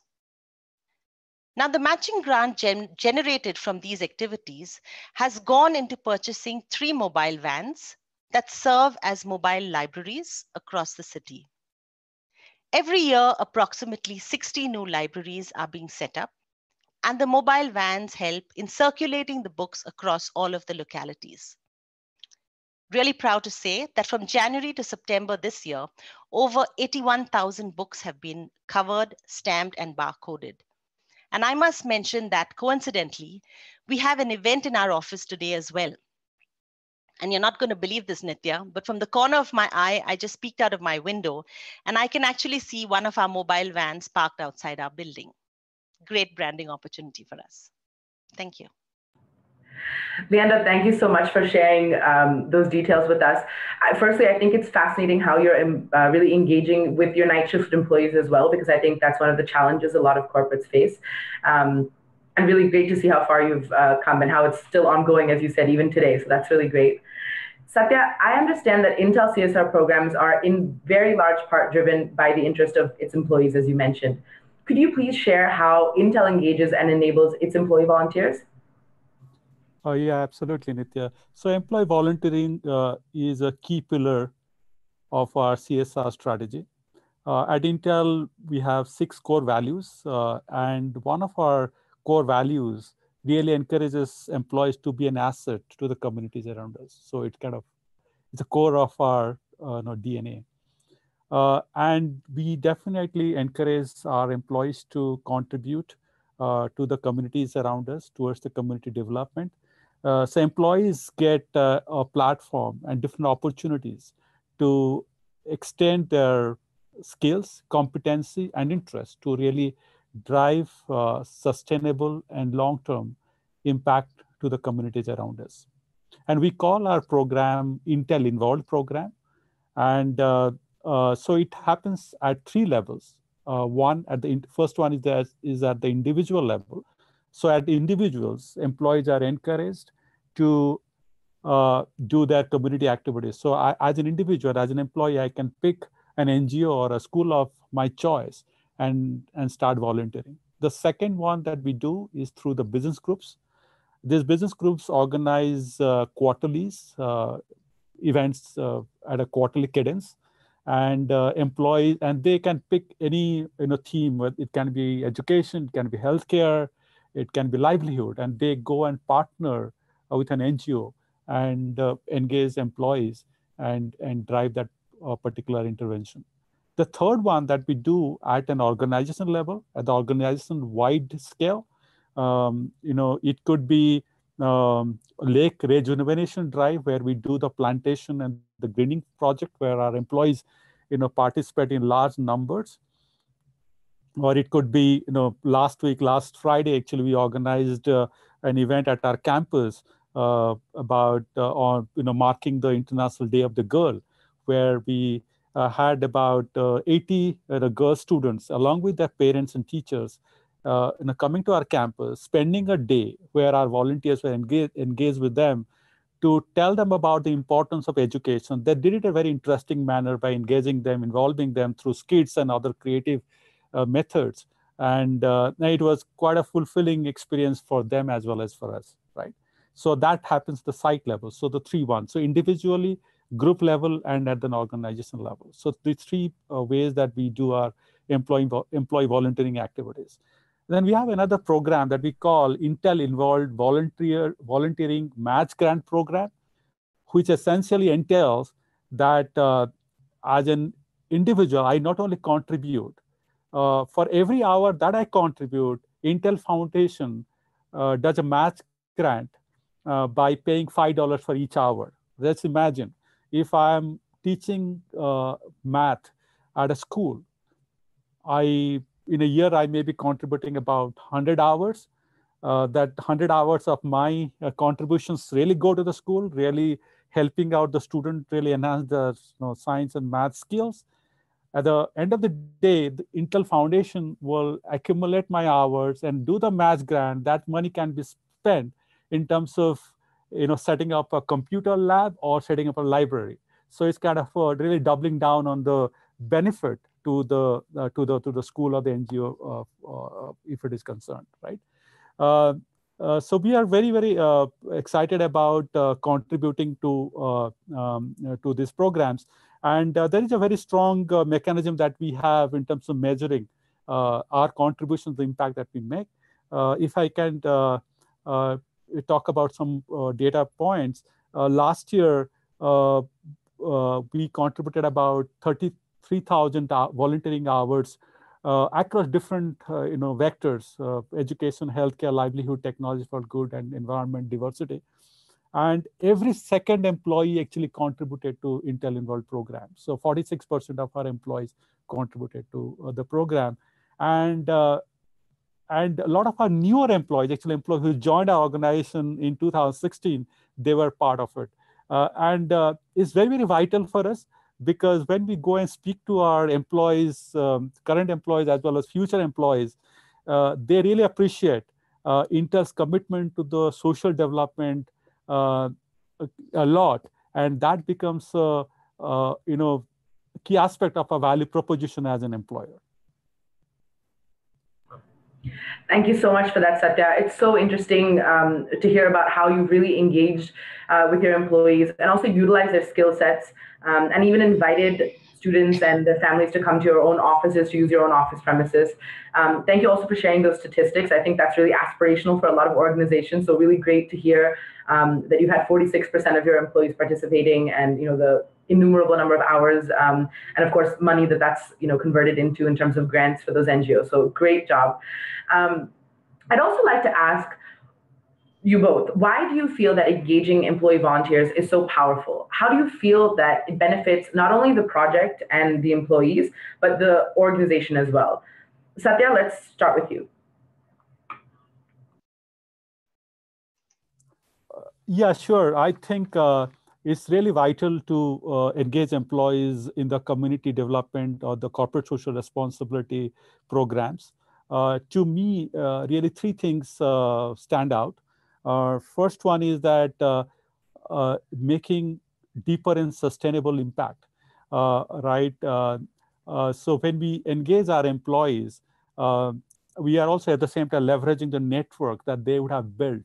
Now, the matching grant generated from these activities has gone into purchasing 3 mobile vans that serve as mobile libraries across the city. Every year, approximately 60 new libraries are being set up, and the mobile vans help in circulating the books across all of the localities. Really proud to say that from January to September this year, over 81,000 books have been covered, stamped, and barcoded. And I must mention that coincidentally, we have an event in our office today as well. And you're not going to believe this, Nitya, but from the corner of my eye, I just peeked out of my window and I can actually see one of our mobile vans parked outside our building. Great branding opportunity for us. Thank you. Leander, thank you so much for sharing those details with us. Firstly, I think it's fascinating how you're really engaging with your night shift employees as well, because I think that's one of the challenges a lot of corporates face. And really great to see how far you've come and how it's still ongoing, as you said, even today. So that's really great. Satya, I understand that Intel CSR programs are in very large part driven by the interest of its employees, as you mentioned. Could you please share how Intel engages and enables its employee volunteers? Oh, yeah, absolutely, Nitya. So employee volunteering is a key pillar of our CSR strategy. At Intel, we have 6 core values, and one of our core values really encourages employees to be an asset to the communities around us. So it's a core of our DNA. And we definitely encourage our employees to contribute to the communities around us towards the community development. So employees get a platform and different opportunities to extend their skills, competency, and interest to really drive sustainable and long-term impact to the communities around us. And we call our program Intel Involved program. And so it happens at 3 levels. First one is at the individual level. So at individuals, employees are encouraged to do their community activities. So as an individual, as an employee, I can pick an NGO or a school of my choice and start volunteering. The second one that we do is through the business groups. These business groups organize quarterlies, events at a quarterly cadence, and employees, and they can pick any theme. It can be education, it can be healthcare, it can be livelihood, and they go and partner with an NGO and engage employees and drive that particular intervention. The third one that we do at an organization level, at the organization-wide scale, it could be lake rejuvenation drive, where we do the plantation and the greening project, where our employees participate in large numbers. Or it could be, last Friday, actually, we organized an event at our campus about marking the International Day of the Girl, where we had about 80 girl students, along with their parents and teachers, coming to our campus, spending a day where our volunteers were engaged with them to tell them about the importance of education. They did it in a very interesting manner by engaging them, involving them through skits and other creative methods. And it was quite a fulfilling experience for them as well as for us, right? So that happens the site level. So the 3 ones. So individually, group level, and at an organization level. So the 3 ways that we do our employee volunteering activities. Then we have another program that we call Intel Involved Volunteering Match Grant Program, which essentially entails that as an individual, I not only contribute, for every hour that I contribute, Intel Foundation does a match grant by paying $5 for each hour. Let's imagine if I'm teaching math at a school, in a year, I may be contributing about 100 hours. That 100 hours of my contributions really go to the school, really helping out the student, really enhance the science and math skills. At the end of the day, the Intel Foundation will accumulate my hours and do the match grant. That money can be spent in terms of setting up a computer lab or setting up a library. So it's kind of really doubling down on the benefit to the school or the NGO if it is concerned, right? So we are very, very excited about contributing to these programs. And there is a very strong mechanism that we have in terms of measuring our contribution to the impact that we make. If I can talk about some data points, last year we contributed about 33,000 volunteering hours across different vectors: education, healthcare, livelihood, technology for good, and environment, diversity. And every second employee actually contributed to Intel Involved program. So 46% of our employees contributed to the program. And a lot of our newer employees, actually employees who joined our organization in 2016, they were part of it. And it's very, very vital for us, because when we go and speak to our employees, current employees as well as future employees, they really appreciate Intel's commitment to the social development a lot, and that becomes key aspect of our value proposition as an employer. Thank you so much for that, Satya. It's so interesting to hear about how you really engaged with your employees and also utilized their skill sets and even invited students and their families to come to your own offices, to use your own office premises. Thank you also for sharing those statistics. I think that's really aspirational for a lot of organizations. So really great to hear that you had 46% of your employees participating, and the innumerable number of hours, and of course money that's converted into in terms of grants for those NGOs. So great job. I'd also like to ask you both, why do you feel that engaging employee volunteers is so powerful? How do you feel that it benefits not only the project and the employees, but the organization as well? Satya, let's start with you. Yeah, sure. I think it's really vital to engage employees in the community development or the corporate social responsibility programs. To me, really three things stand out. First one is that making deeper and sustainable impact, right? So when we engage our employees, we are also at the same time leveraging the network that they would have built,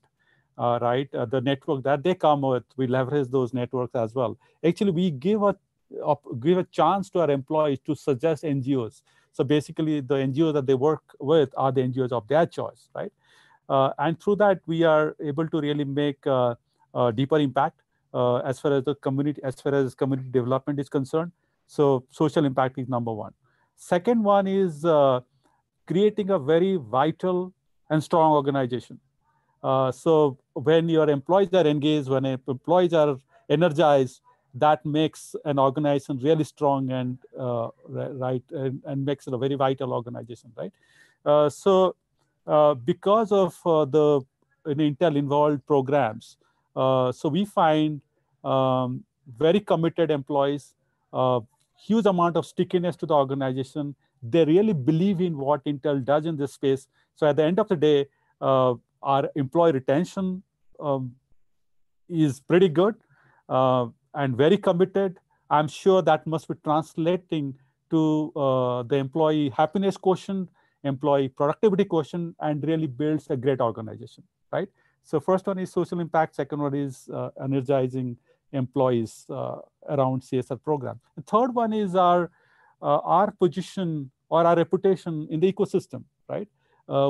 right? The network that they come with, we leverage those networks as well. Actually, we give a chance to our employees to suggest NGOs. So basically, the NGOs that they work with are the NGOs of their choice, right? And through that, we are able to really make a deeper impact as far as the community, as far as community development is concerned. So social impact is number one. Second one is creating a very vital and strong organization. So when your employees are engaged, when employees are energized, that makes an organization really strong and right, and makes it a very vital organization, right? Because of the Intel Involved programs, so we find very committed employees, huge amount of stickiness to the organization. They really believe in what Intel does in this space. So at the end of the day, our employee retention is pretty good and very committed. I'm sure that must be translating to the employee happiness quotient, employee productivity quotient, and really builds a great organization, right? So first one is social impact. Second one is energizing employees around CSR program. The third one is our position or our reputation in the ecosystem, right?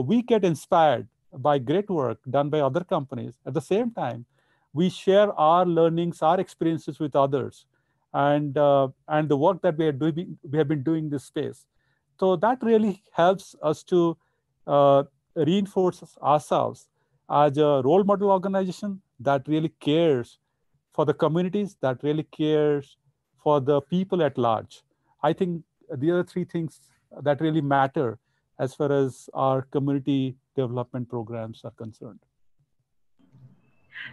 We get inspired by great work done by other companies. At the same time, we share our learnings, our experiences with others, and the work that we have been doing in this space. So that really helps us to reinforce ourselves as a role model organization that really cares for the communities, that really cares for the people at large. I think the other three things that really matter as far as our community development programs are concerned.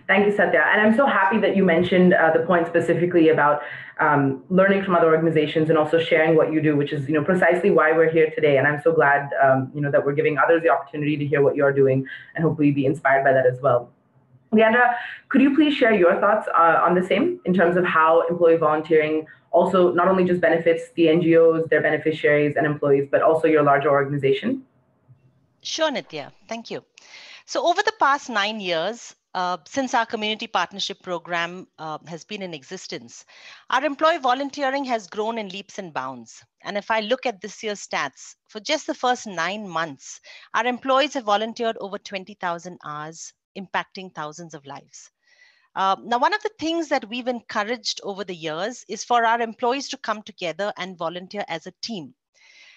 Thank you, Satya. And I'm so happy that you mentioned the point specifically about learning from other organizations and also sharing what you do, which is precisely why we're here today. And I'm so glad that we're giving others the opportunity to hear what you're doing and hopefully be inspired by that as well. Leandra, could you please share your thoughts on the same in terms of how employee volunteering also not only just benefits the NGOs, their beneficiaries and employees, but also your larger organization? Sure, Nitya. Thank you. So over the past 9 years, since our community partnership program has been in existence, our employee volunteering has grown in leaps and bounds. And if I look at this year's stats, for just the first 9 months, our employees have volunteered over 20,000 hours, impacting thousands of lives. Now, one of the things that we've encouraged over the years is for our employees to come together and volunteer as a team.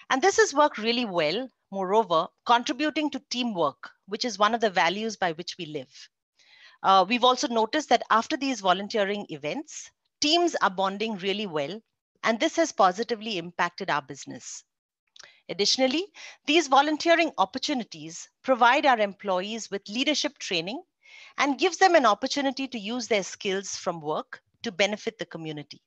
And this has worked really well, moreover, contributing to teamwork, which is one of the values by which we live. We've also noticed that after these volunteering events, teams are bonding really well, and this has positively impacted our business. Additionally, these volunteering opportunities provide our employees with leadership training and gives them an opportunity to use their skills from work to benefit the community.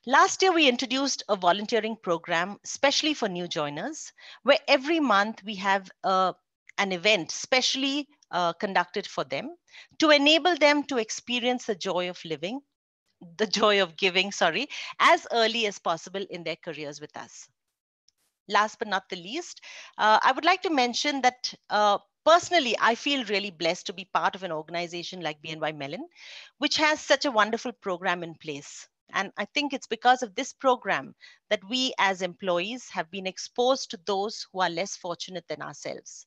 Last year, we introduced a volunteering program, especially for new joiners, where every month we have an event specially conducted for them to enable them to experience the joy of living, the joy of giving, as early as possible in their careers with us. Last but not the least, I would like to mention that personally, I feel really blessed to be part of an organization like BNY Mellon, which has such a wonderful program in place. And I think it's because of this program that we as employees have been exposed to those who are less fortunate than ourselves.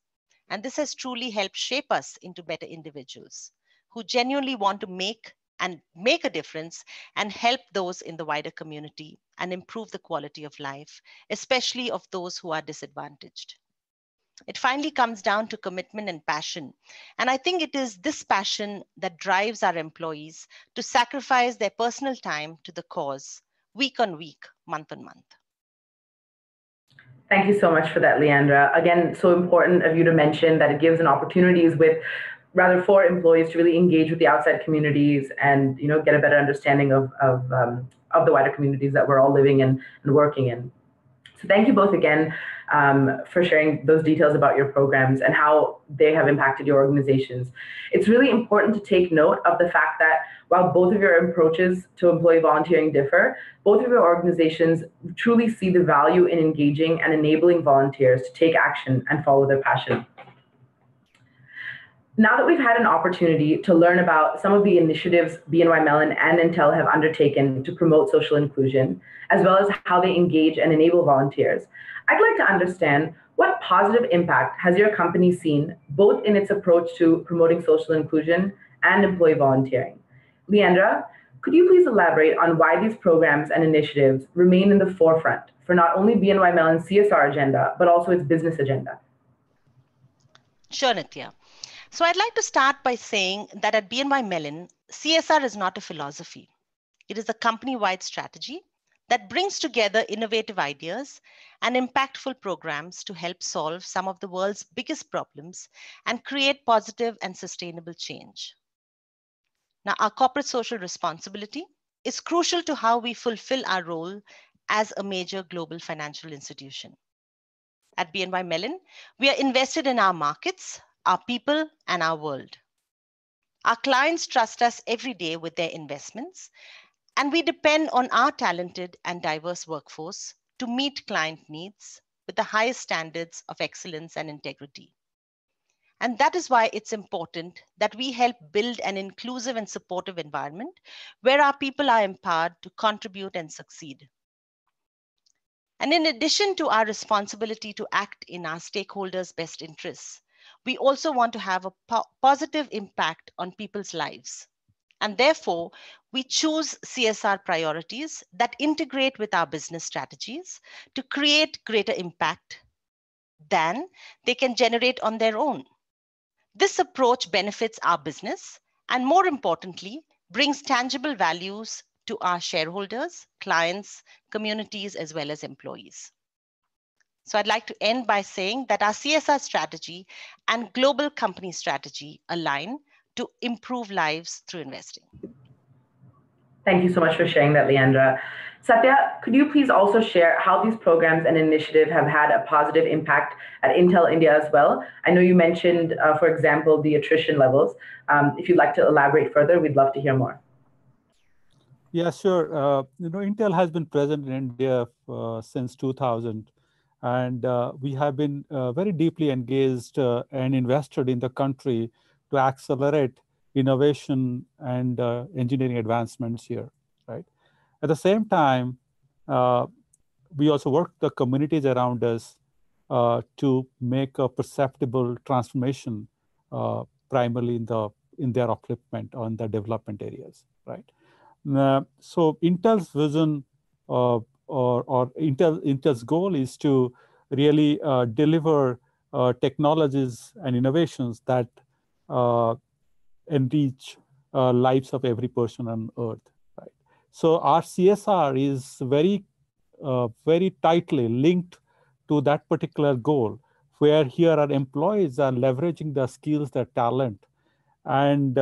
And this has truly helped shape us into better individuals who genuinely want to make a difference and help those in the wider community and improve the quality of life, especially of those who are disadvantaged. It finally comes down to commitment and passion. And I think it is this passion that drives our employees to sacrifice their personal time to the cause, week on week, month on month. Thank you so much for that, Leandra. Again, so important of you to mention that it gives an opportunities for employees to really engage with the outside communities and get a better understanding of the wider communities that we're all living in and working in. So thank you both again for sharing those details about your programs and how they have impacted your organizations. It's really important to take note of the fact that while both of your approaches to employee volunteering differ, both of your organizations truly see the value in engaging and enabling volunteers to take action and follow their passion. Now that we've had an opportunity to learn about some of the initiatives BNY Mellon and Intel have undertaken to promote social inclusion, as well as how they engage and enable volunteers, I'd like to understand what positive impact has your company seen both in its approach to promoting social inclusion and employee volunteering. Leandra, could you please elaborate on why these programs and initiatives remain in the forefront for not only BNY Mellon's CSR agenda, but also its business agenda? Sure, Nitya. So I'd like to start by saying that at BNY Mellon, CSR is not a philosophy. It is a company-wide strategy that brings together innovative ideas and impactful programs to help solve some of the world's biggest problems and create positive and sustainable change. Now, our corporate social responsibility is crucial to how we fulfill our role as a major global financial institution. At BNY Mellon, we are invested in our markets, our people, and our world. Our clients trust us every day with their investments, and we depend on our talented and diverse workforce to meet client needs with the highest standards of excellence and integrity. And that is why it's important that we help build an inclusive and supportive environment where our people are empowered to contribute and succeed. And in addition to our responsibility to act in our stakeholders' best interests, we also want to have a positive impact on people's lives. And therefore, we choose CSR priorities that integrate with our business strategies to create greater impact than they can generate on their own. This approach benefits our business and, more importantly, brings tangible values to our shareholders, clients, communities, as well as employees. So I'd like to end by saying that our CSR strategy and global company strategy align to improve lives through investing. Thank you so much for sharing that, Leandra. Satya, could you please also share how these programs and initiatives have had a positive impact at Intel India as well? I know you mentioned, for example, the attrition levels. If you'd like to elaborate further, we'd love to hear more. Yeah, sure. Intel has been present in India since 2000, and we have been very deeply engaged and invested in the country to accelerate innovation and engineering advancements here, right? At the same time, we also work the communities around us to make a perceptible transformation, primarily in their upliftment or in the development areas, right? So Intel's vision or Intel's goal is to really deliver technologies and innovations that enrich lives of every person on Earth. Right? So our CSR is very tightly linked to that particular goal, where here our employees are leveraging their skills, their talent, and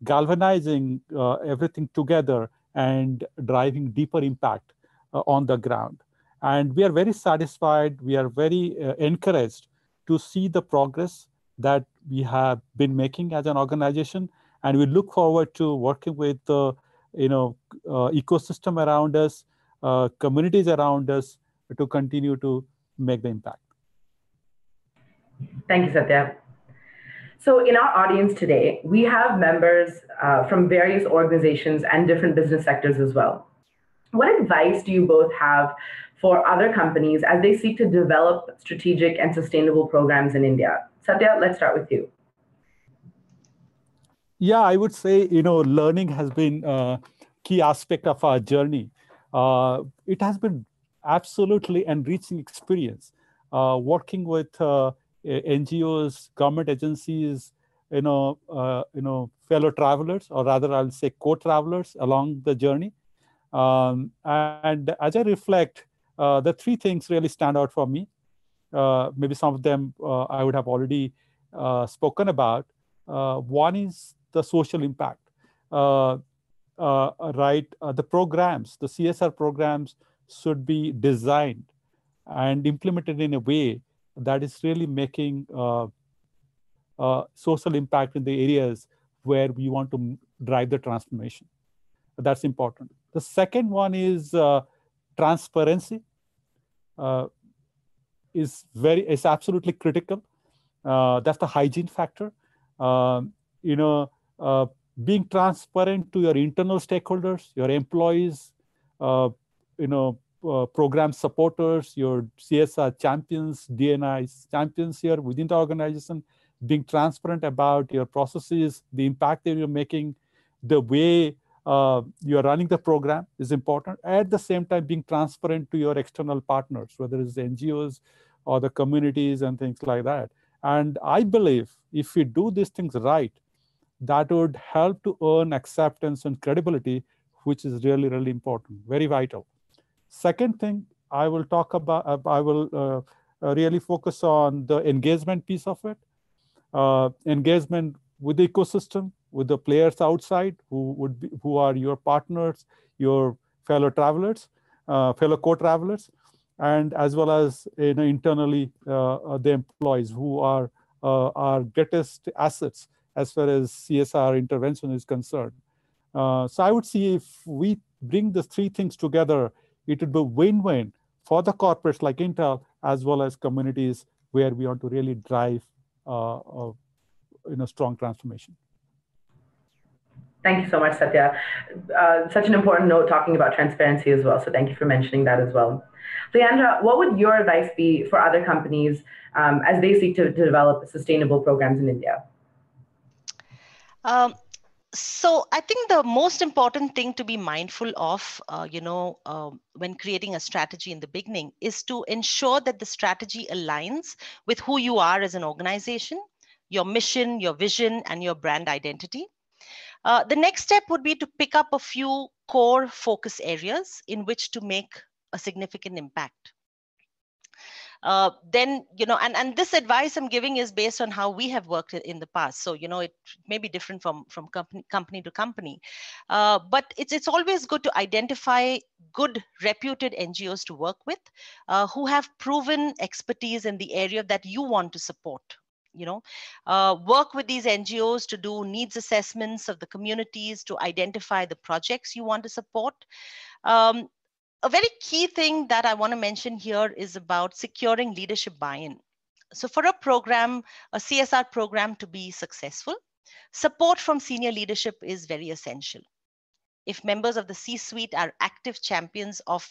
galvanizing everything together and driving deeper impact on the ground. And we are very satisfied, we are very encouraged to see the progress that we have been making as an organization. And we look forward to working with the ecosystem around us, communities around us, to continue to make the impact. Thank you, Satya. So in our audience today, we have members from various organizations and different business sectors as well. What advice do you both have for other companies as they seek to develop strategic and sustainable programs in India? Satya, let's start with you. Yeah, I would say, learning has been a key aspect of our journey. It has been absolutely enriching experience working with NGOs, government agencies, fellow travelers, or rather I'll say co-travelers along the journey. And as I reflect, the three things really stand out for me. Maybe some of them I would have already spoken about. One is the social impact, right? The programs, the CSR programs should be designed and implemented in a way that is really making social impact in the areas where we want to drive the transformation. That's important. The second one is transparency. Is absolutely critical. That's the hygiene factor. Being transparent to your internal stakeholders, your employees, program supporters, your CSR champions, D&I champions here within the organization, being transparent about your processes, the impact that you're making, the way you're running the program is important. At the same time, being transparent to your external partners, whether it's the NGOs or the communities and things like that. And I believe if we do these things right, that would help to earn acceptance and credibility, which is really, really important, very vital. Second thing I will talk about, I will really focus on the engagement piece of it. Engagement with the ecosystem, with the players outside who are your partners, your fellow travelers, fellow co-travelers, and as well as internally the employees who are our greatest assets as far as CSR intervention is concerned. So I would see if we bring the three things together, it would be win-win for the corporates like Intel as well as communities where we want to really drive strong transformation. Thank you so much, Satya. Such an important note talking about transparency as well. So thank you for mentioning that as well. Leandra, what would your advice be for other companies as they seek to develop sustainable programs in India? So I think the most important thing to be mindful of, when creating a strategy in the beginning is to ensure that the strategy aligns with who you are as an organization, your mission, your vision, and your brand identity. The next step would be to pick up a few core focus areas in which to make a significant impact. then, and this advice I'm giving is based on how we have worked in the past. So, it may be different from company to company. But it's always good to identify good reputed NGOs to work with who have proven expertise in the area that you want to support. Work with these NGOs to do needs assessments of the communities, to identify the projects you want to support. A very key thing that I want to mention here is about securing leadership buy-in. So for a program, a CSR program to be successful, support from senior leadership is very essential. If members of the C-suite are active champions of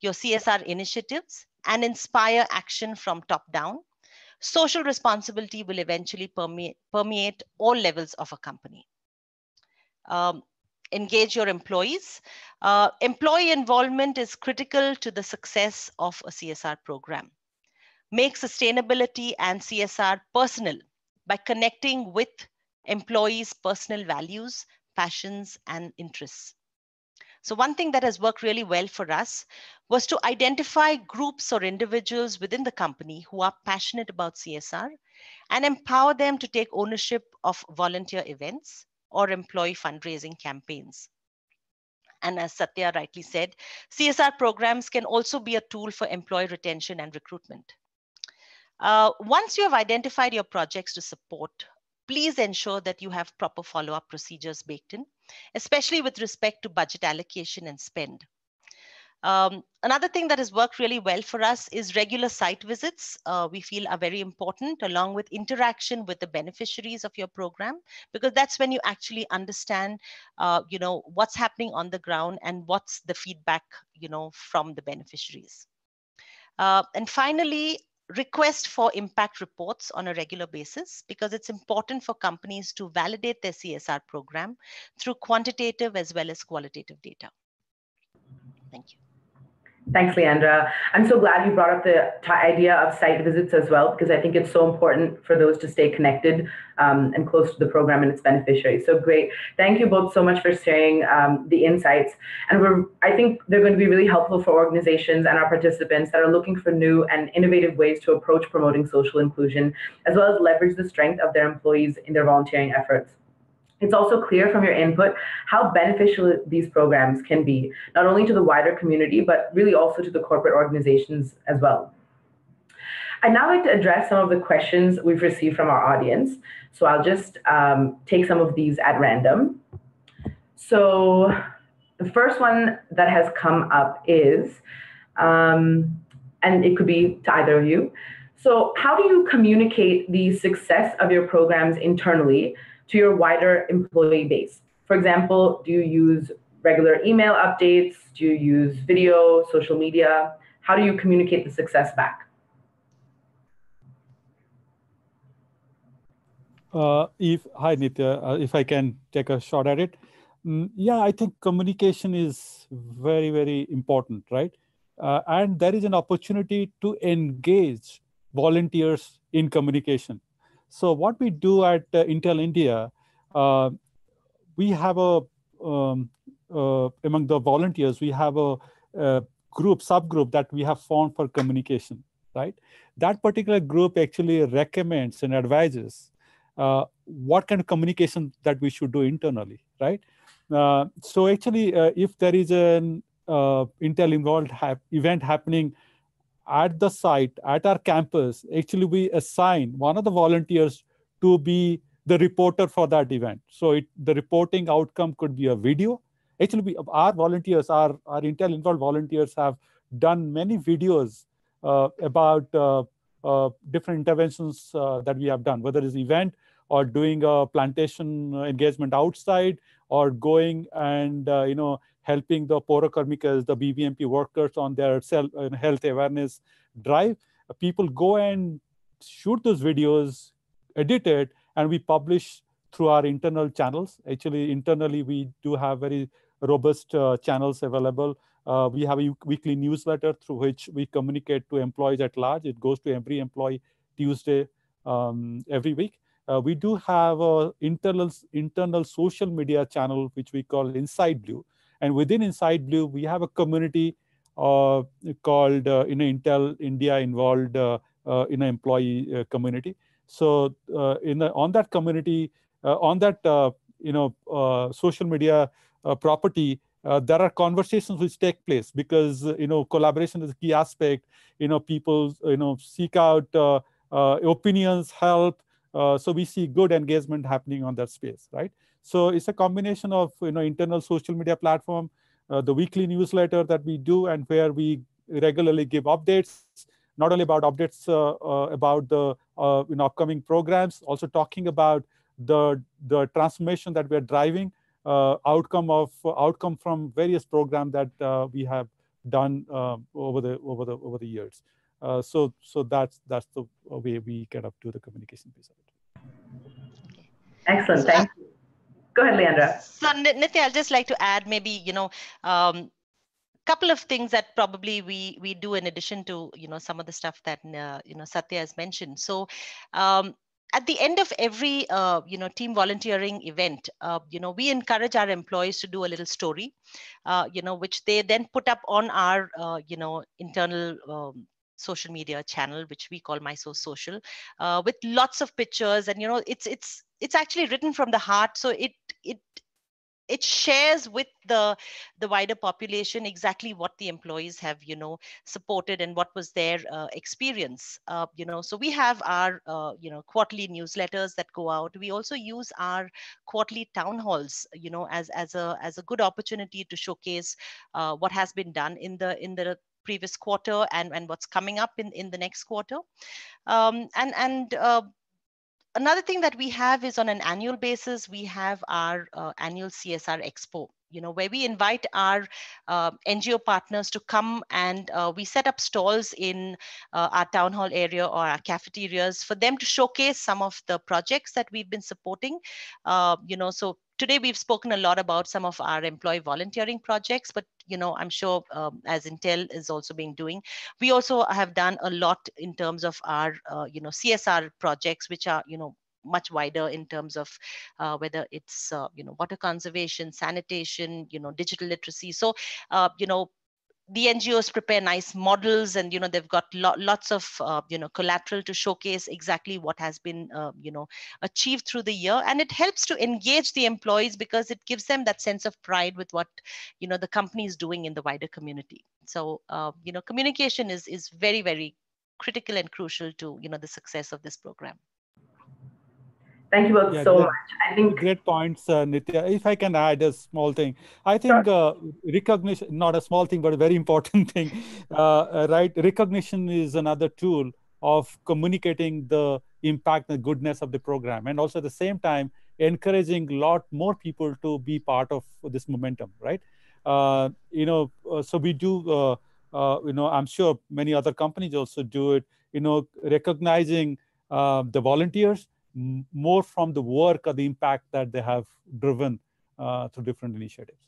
your CSR initiatives and inspire action from top down, social responsibility will eventually permeate all levels of a company. Engage your employees. Employee involvement is critical to the success of a CSR program. Make sustainability and CSR personal by connecting with employees' personal values, passions, and interests. So one thing that has worked really well for us was to identify groups or individuals within the company who are passionate about CSR and empower them to take ownership of volunteer events or employee fundraising campaigns. And as Satya rightly said, CSR programs can also be a tool for employee retention and recruitment. Once you have identified your projects to support, please ensure that you have proper follow-up procedures baked in, especially with respect to budget allocation and spend. Another thing that has worked really well for us is regular site visits. We feel are very important, along with interaction with the beneficiaries of your program, because that's when you actually understand, what's happening on the ground and what's the feedback, from the beneficiaries. And finally, request for impact reports on a regular basis, because it's important for companies to validate their CSR program through quantitative as well as qualitative data. Thank you. Thanks, Leandra. I'm so glad you brought up the idea of site visits as well, because I think it's so important for those to stay connected and close to the program and its beneficiaries. So great. Thank you both so much for sharing the insights. And I think they're going to be really helpful for organizations and our participants that are looking for new and innovative ways to approach promoting social inclusion, as well as leverage the strength of their employees in their volunteering efforts. It's also clear from your input how beneficial these programs can be, not only to the wider community, but really also to the corporate organizations as well. I'd now like to address some of the questions we've received from our audience. So I'll just take some of these at random. So the first one that has come up is, and it could be to either of you. So how do you communicate the success of your programs internally to your wider employee base? For example, do you use regular email updates? Do you use video, social media? How do you communicate the success back? Hi, Nitya, if I can take a shot at it. Yeah, I think communication is very, very important, right? And there is an opportunity to engage volunteers in communication. So what we do at Intel India, we have among the volunteers, we have a subgroup that we have formed for communication, right? That particular group actually recommends and advises what kind of communication that we should do internally, right? So actually, if there is an Intel involved event happening at the site, at our campus, actually we assign one of the volunteers to be the reporter for that event. So the reporting outcome could be a video. Actually, our volunteers, our Intel involved volunteers have done many videos about different interventions that we have done, whether it's event or doing a plantation engagement outside, or going and helping the Pora Karmikas, the BBMP workers on their health awareness drive. People go and shoot those videos, edit it, and we publish through our internal channels. Actually, internally, we do have very robust channels available. We have a weekly newsletter through which we communicate to employees at large. It goes to every employee Tuesday every week. We do have an internal social media channel, which we call Inside Blue. And within Inside Blue, we have a community called Intel India Involved in an employee community. So on that community, on that social media property, there are conversations which take place because collaboration is a key aspect. People seek out opinions, help. So we see good engagement happening on that space, right? So it's a combination of internal social media platform, the weekly newsletter that we do, and where we regularly give updates, not only about updates about the upcoming programs, also talking about the transformation that we're driving, outcome from various programs that we have done over the years. So that's the way we kind of do the communication piece of it. Excellent. Thank you. Go ahead, Leandra. So Nithya, I'll just like to add maybe, couple of things that probably we do in addition to, some of the stuff that, Satya has mentioned. So at the end of every, team volunteering event, we encourage our employees to do a little story, which they then put up on our, internal social media channel, which we call MySoSocial, with lots of pictures. And, it's actually written from the heart. So it shares with the wider population exactly what the employees have supported and what was their experience. So we have our quarterly newsletters that go out. We also use our quarterly town halls as a good opportunity to showcase what has been done in the previous quarter and what's coming up in the next quarter. Another thing that we have is on an annual basis, we have our annual CSR Expo, where we invite our NGO partners to come, and we set up stalls in our town hall area or our cafeterias for them to showcase some of the projects that we've been supporting. So today we've spoken a lot about some of our employee volunteering projects, but I'm sure as Intel is also being doing, we also have done a lot in terms of our CSR projects, which are much wider in terms of whether it's water conservation, sanitation, digital literacy. So the NGOs prepare nice models, and they've got lots of collateral to showcase exactly what has been achieved through the year, and it helps to engage the employees because it gives them that sense of pride with what the company is doing in the wider community. So communication is very, very critical and crucial to the success of this program. Thank you both so much. I think great points, Nithya. If I can add a small thing, I think recognition, not a small thing, but a very important thing, right? Recognition is another tool of communicating the impact and goodness of the program, and also at the same time encouraging a lot more people to be part of this momentum, right? So we do. I'm sure many other companies also do it. Recognizing the volunteers more from the work or the impact that they have driven through different initiatives.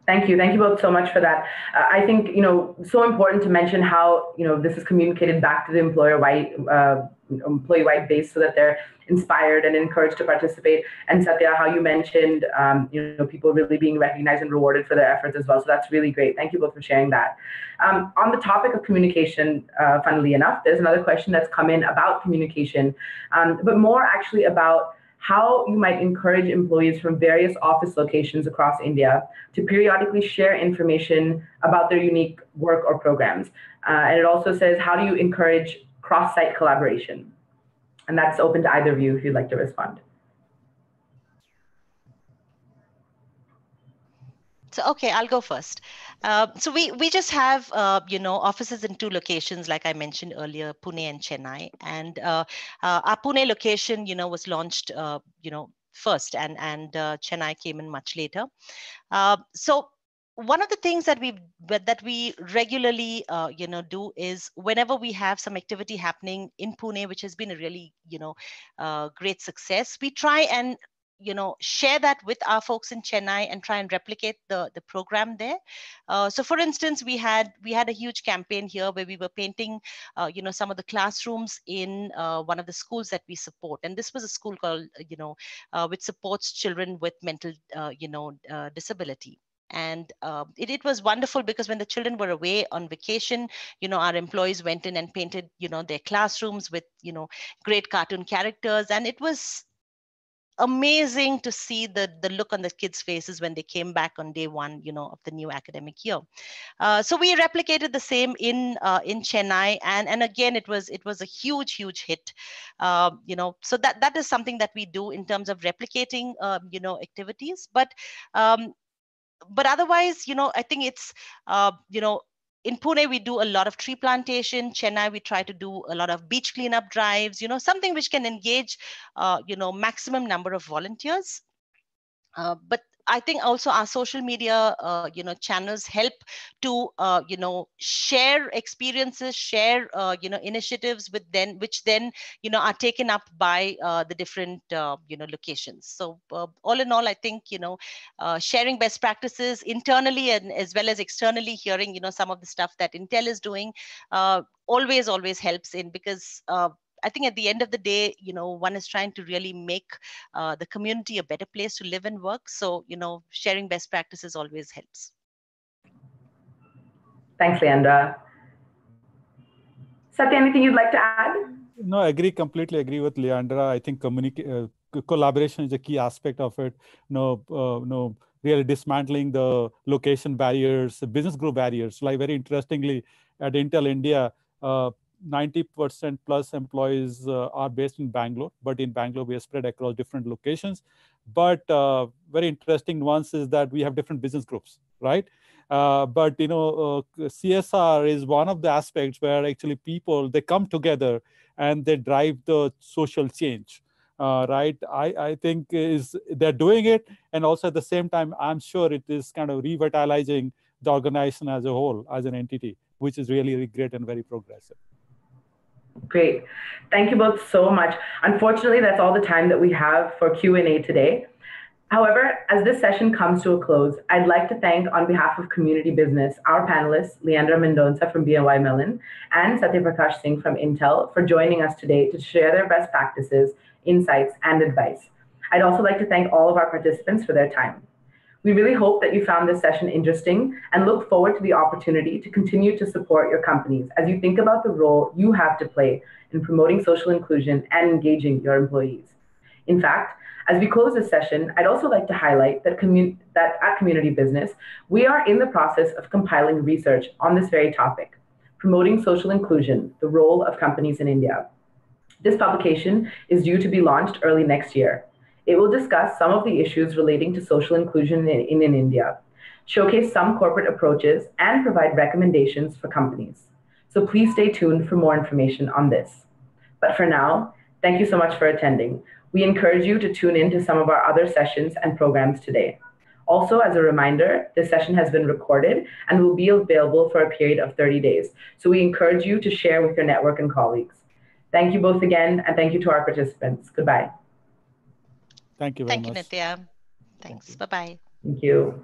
Thank you both so much for that. I think so important to mention how this is communicated back to the employee-wide base so that they're inspired and encouraged to participate. And Satya, how you mentioned people really being recognized and rewarded for their efforts as well. So that's really great. Thank you both for sharing that. On the topic of communication, funnily enough, there's another question that's come in about communication, but more actually about how you might encourage employees from various office locations across India to periodically share information about their unique work or programs. And it also says, how do you encourage cross-site collaboration? And that's open to either of you if you'd like to respond. So, okay, I'll go first. So we just have, offices in 2 locations, like I mentioned earlier, Pune and Chennai. And our Pune location, was launched, first, and Chennai came in much later. So one of the things that we regularly, do is whenever we have some activity happening in Pune, which has been a really, great success, we try and share that with our folks in Chennai and try and replicate the program there. So for instance, we had a huge campaign here where we were painting, some of the classrooms in one of the schools that we support. And this was a school called, which supports children with mental, disability. And it was wonderful because when the children were away on vacation, our employees went in and painted, their classrooms with, great cartoon characters. And it was amazing to see the look on the kids' faces when they came back on day one, of the new academic year. So we replicated the same in Chennai, and again it was a huge hit. So that is something that we do in terms of replicating activities. But otherwise, I think it's in Pune, we do a lot of tree plantation. Chennai, we try to do a lot of beach cleanup drives, something which can engage, maximum number of volunteers. But I think also our social media, channels help to, share experiences, share, initiatives which then, are taken up by the different, locations. So all in all, I think, sharing best practices internally and as well as externally, hearing, some of the stuff that Intel is doing, always helps in, because I think at the end of the day, one is trying to really make the community a better place to live and work. So, sharing best practices always helps. Thanks, Leandra. Satya, anything you'd like to add? No, completely agree with Leandra. I think collaboration is a key aspect of it. Really dismantling the location barriers, business group barriers. Like very interestingly, at Intel India, 90% plus employees are based in Bangalore, but in Bangalore we are spread across different locations. But very interesting nuance is that we have different business groups, right? But CSR is one of the aspects where actually people, they come together and they drive the social change. Right? I think they're doing it, and also at the same time, I'm sure it is kind of revitalizing the organization as a whole, as an entity, which is really great and very progressive. Great. Thank you both so much. Unfortunately, that's all the time that we have for Q&A today. However, as this session comes to a close, I'd like to thank, on behalf of Community Business, our panelists, Leandra Mendonca from BNY Mellon and Satya Prakash Singh from Intel, for joining us today to share their best practices, insights, and advice. I'd also like to thank all of our participants for their time. We really hope that you found this session interesting and look forward to the opportunity to continue to support your companies as you think about the role you have to play in promoting social inclusion and engaging your employees. In fact, as we close this session, I'd also like to highlight that at Community Business, we are in the process of compiling research on this very topic, promoting social inclusion, the role of companies in India. This publication is due to be launched early next year. It will discuss some of the issues relating to social inclusion in India, showcase some corporate approaches, and provide recommendations for companies. So please stay tuned for more information on this. But for now, thank you so much for attending. We encourage you to tune in to some of our other sessions and programs today. Also, as a reminder, this session has been recorded and will be available for a period of 30 days. So we encourage you to share with your network and colleagues. Thank you both again, and thank you to our participants. Goodbye. Thank you very much. Thank you, Nitya. Thanks. Bye-bye. Thank you.